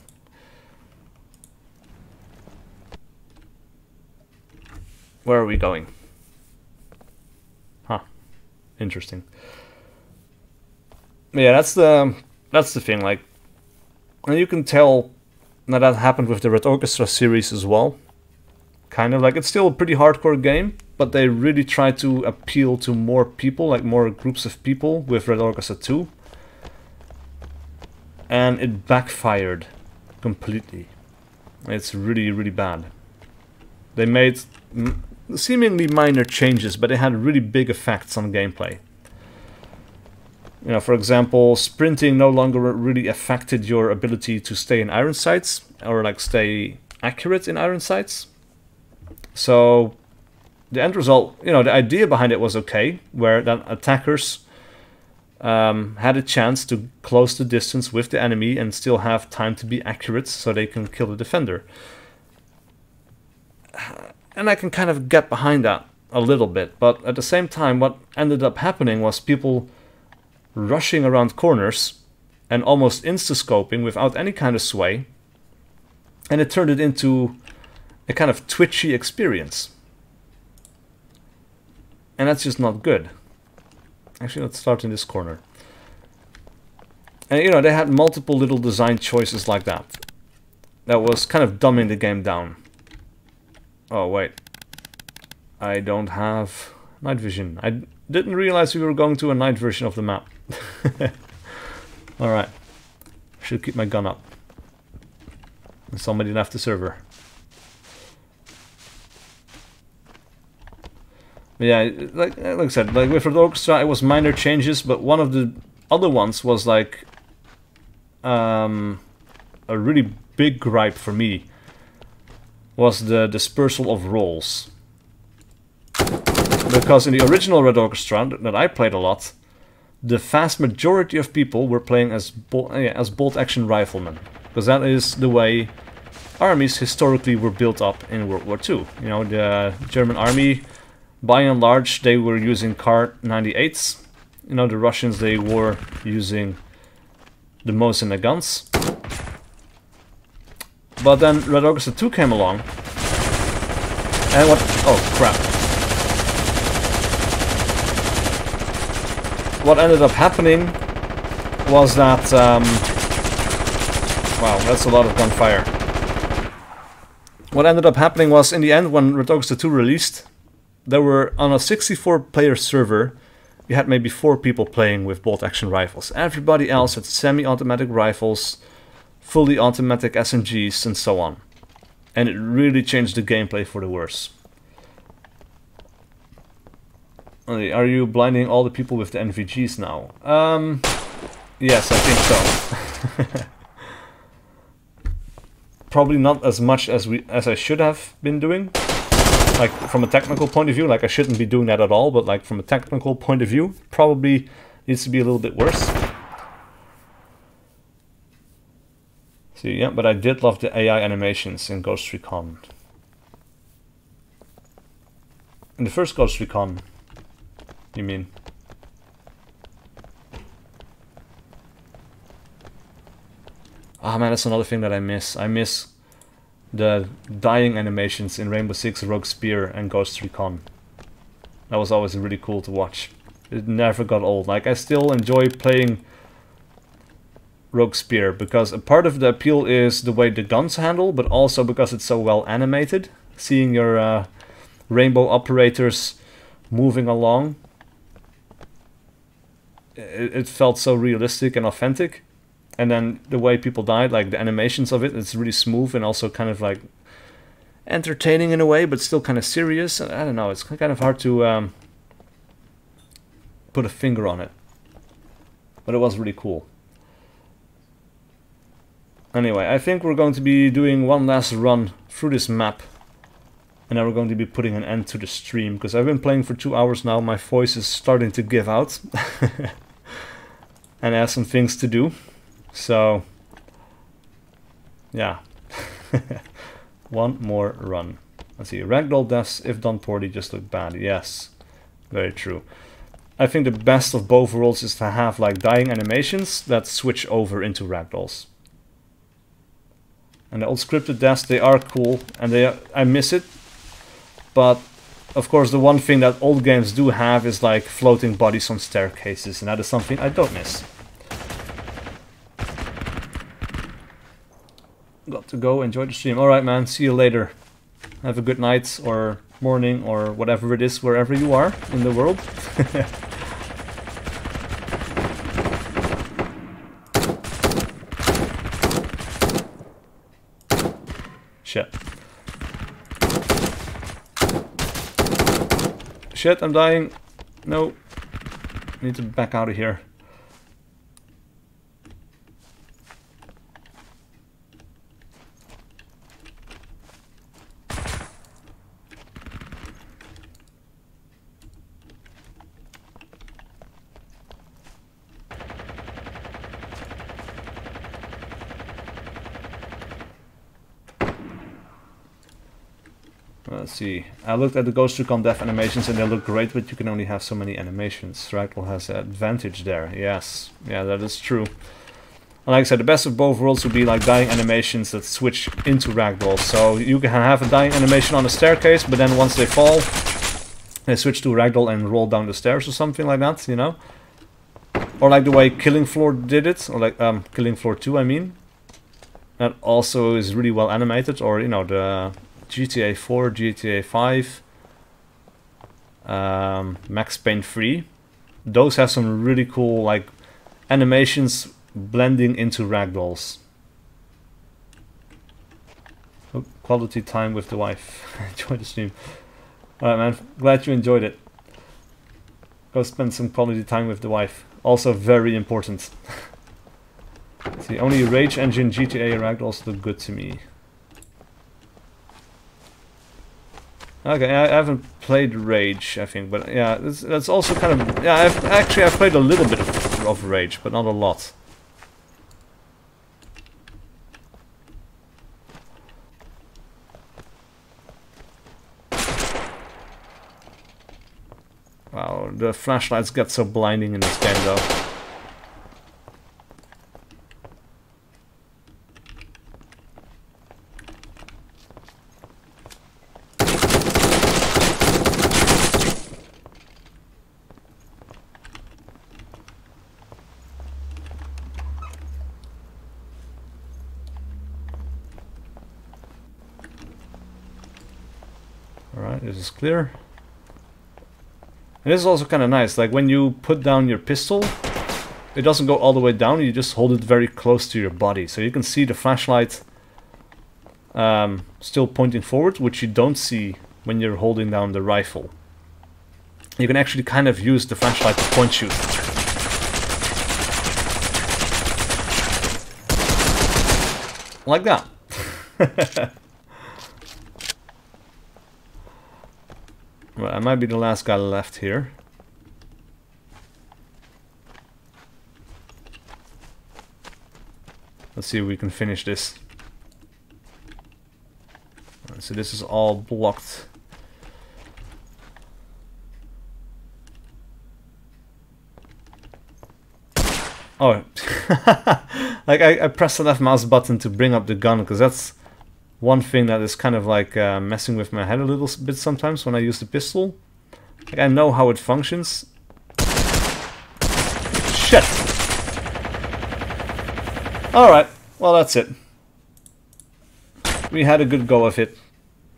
Where are we going? Huh. Interesting. Yeah, that's the thing. Like, and you can tell that happened with the Red Orchestra series as well. Kind of like, it's still a pretty hardcore game, but they really try to appeal to more people, like more groups of people with Red Orchestra 2. And it backfired completely. It's really, really bad. They made seemingly minor changes, but they had really big effects on gameplay. You know, for example, sprinting no longer really affected your ability to stay in iron sights, or like stay accurate in iron sights. So the end result, you know, the idea behind it was okay, where then attackers had a chance to close the distance with the enemy and still have time to be accurate so they can kill the defender. And I can kind of get behind that a little bit, but at the same time what ended up happening was people rushing around corners and almost insta-scoping without any kind of sway, and it turned it into a kind of twitchy experience. And that's just not good. Actually, let's start in this corner. And you know, they had multiple little design choices like that. That was kind of dumbing the game down. Oh wait, I don't have night vision. I didn't realize we were going to a night version of the map. Alright, should keep my gun up. Somebody left the server. Yeah, like I said, like with Red Orchestra, it was minor changes, but one of the other ones was like a really big gripe for me was the dispersal of roles. Because in the original Red Orchestra that I played a lot, the vast majority of people were playing as bolt-action riflemen, because that is the way armies historically were built up in World War II. You know, the German army, by and large, they were using Kar 98s. You know, the Russians, they were using the Mosin guns. But then Red Orchestra 2 came along, and what? Oh crap! What ended up happening was that wow, that's a lot of gunfire. What ended up happening was, in the end, when Red Orchestra 2 released, there were, on a 64-player server, you had maybe 4 people playing with bolt-action rifles. Everybody else had semi-automatic rifles, fully automatic SMGs, and so on. And it really changed the gameplay for the worse. Are you blinding all the people with the NVGs now? Yes, I think so. Probably not as much as I should have been doing. Like, from a technical point of view, like I shouldn't be doing that at all, but like from a technical point of view, probably needs to be a little bit worse. See, yeah, but I did love the AI animations in Ghost Recon. In the first Ghost Recon, you mean? Ah man, that's another thing that I miss. I miss the dying animations in Rainbow Six, Rogue Spear, and Ghost Recon. That was always really cool to watch. It never got old. Like, I still enjoy playing Rogue Spear, because a part of the appeal is the way the guns handle, but also because it's so well animated. Seeing your rainbow operators moving along, it felt so realistic and authentic. And then the way people died, like the animations of it, it's really smooth and also kind of like entertaining in a way, but still kind of serious. I don't know, it's kind of hard to put a finger on it. But it was really cool. Anyway, I think we're going to be doing one last run through this map. And then we're going to be putting an end to the stream, because I've been playing for 2 hours now. My voice is starting to give out. And I have some things to do. So, yeah. One more run. Let's see. Ragdoll deaths, if done poorly, just look bad. Yes, very true. I think the best of both worlds is to have like dying animations that switch over into ragdolls. And the old scripted deaths, they are cool, and I miss it. But of course, the one thing that old games do have is like floating bodies on staircases, and that is something I don't miss. Got to go, enjoy the stream. Alright man, see you later. Have a good night, or morning, or whatever it is, wherever you are in the world. Shit. Shit, I'm dying. No. I need to back out of here. Let's see. I looked at the Ghost Recon Death animations and they look great, but you can only have so many animations. Ragdoll has an advantage there. Yes, yeah, that is true. And like I said, the best of both worlds would be like dying animations that switch into Ragdoll. So you can have a dying animation on a staircase, but then once they fall, they switch to Ragdoll and roll down the stairs or something like that, you know? Or like the way Killing Floor did it, or like Killing Floor 2, I mean. That also is really well animated, or you know, the GTA 4, GTA 5, Max Payne 3. Those have some really cool like animations blending into ragdolls. Oh, quality time with the wife. Enjoy the stream. Alright man, glad you enjoyed it. Go spend some quality time with the wife. Also very important. See, only Rage Engine GTA ragdolls look good to me. Okay, I haven't played Rage, I think, but yeah, that's also kind of... Yeah, I've played a little bit of Rage, but not a lot. Wow, the flashlights get so blinding in this game though. Alright, this is clear. And this is also kind of nice, like when you put down your pistol, it doesn't go all the way down, you just hold it very close to your body. So you can see the flashlight still pointing forward, which you don't see when you're holding down the rifle. You can actually kind of use the flashlight to point shoot. Like that. Well, I might be the last guy left here. Let's see if we can finish this. So this is all blocked. Oh, like I pressed the left mouse button to bring up the gun, because that's one thing that is kind of like messing with my head a little bit sometimes when I use the pistol. Like I know how it functions. Shit! Alright, well that's it. We had a good go of it,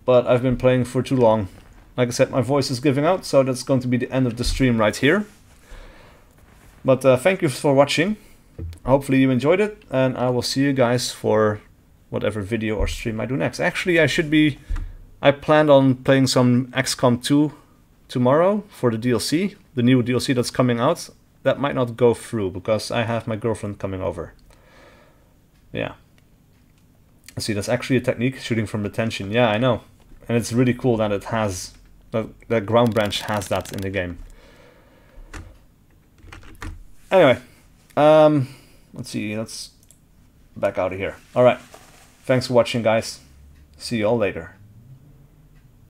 but I've been playing for too long. Like I said, my voice is giving out, so that's going to be the end of the stream right here. But thank you for watching. Hopefully you enjoyed it, and I will see you guys for whatever video or stream I do next. Actually, I planned on playing some XCOM 2 tomorrow for the DLC, the new DLC that's coming out. That might not go through because I have my girlfriend coming over. Yeah. See, that's actually a technique, shooting from detention. Yeah, I know. And it's really cool that it has, that Ground Branch has that in the game. Anyway, let's see, let's back out of here. Alright. Thanks for watching, guys. See you all later.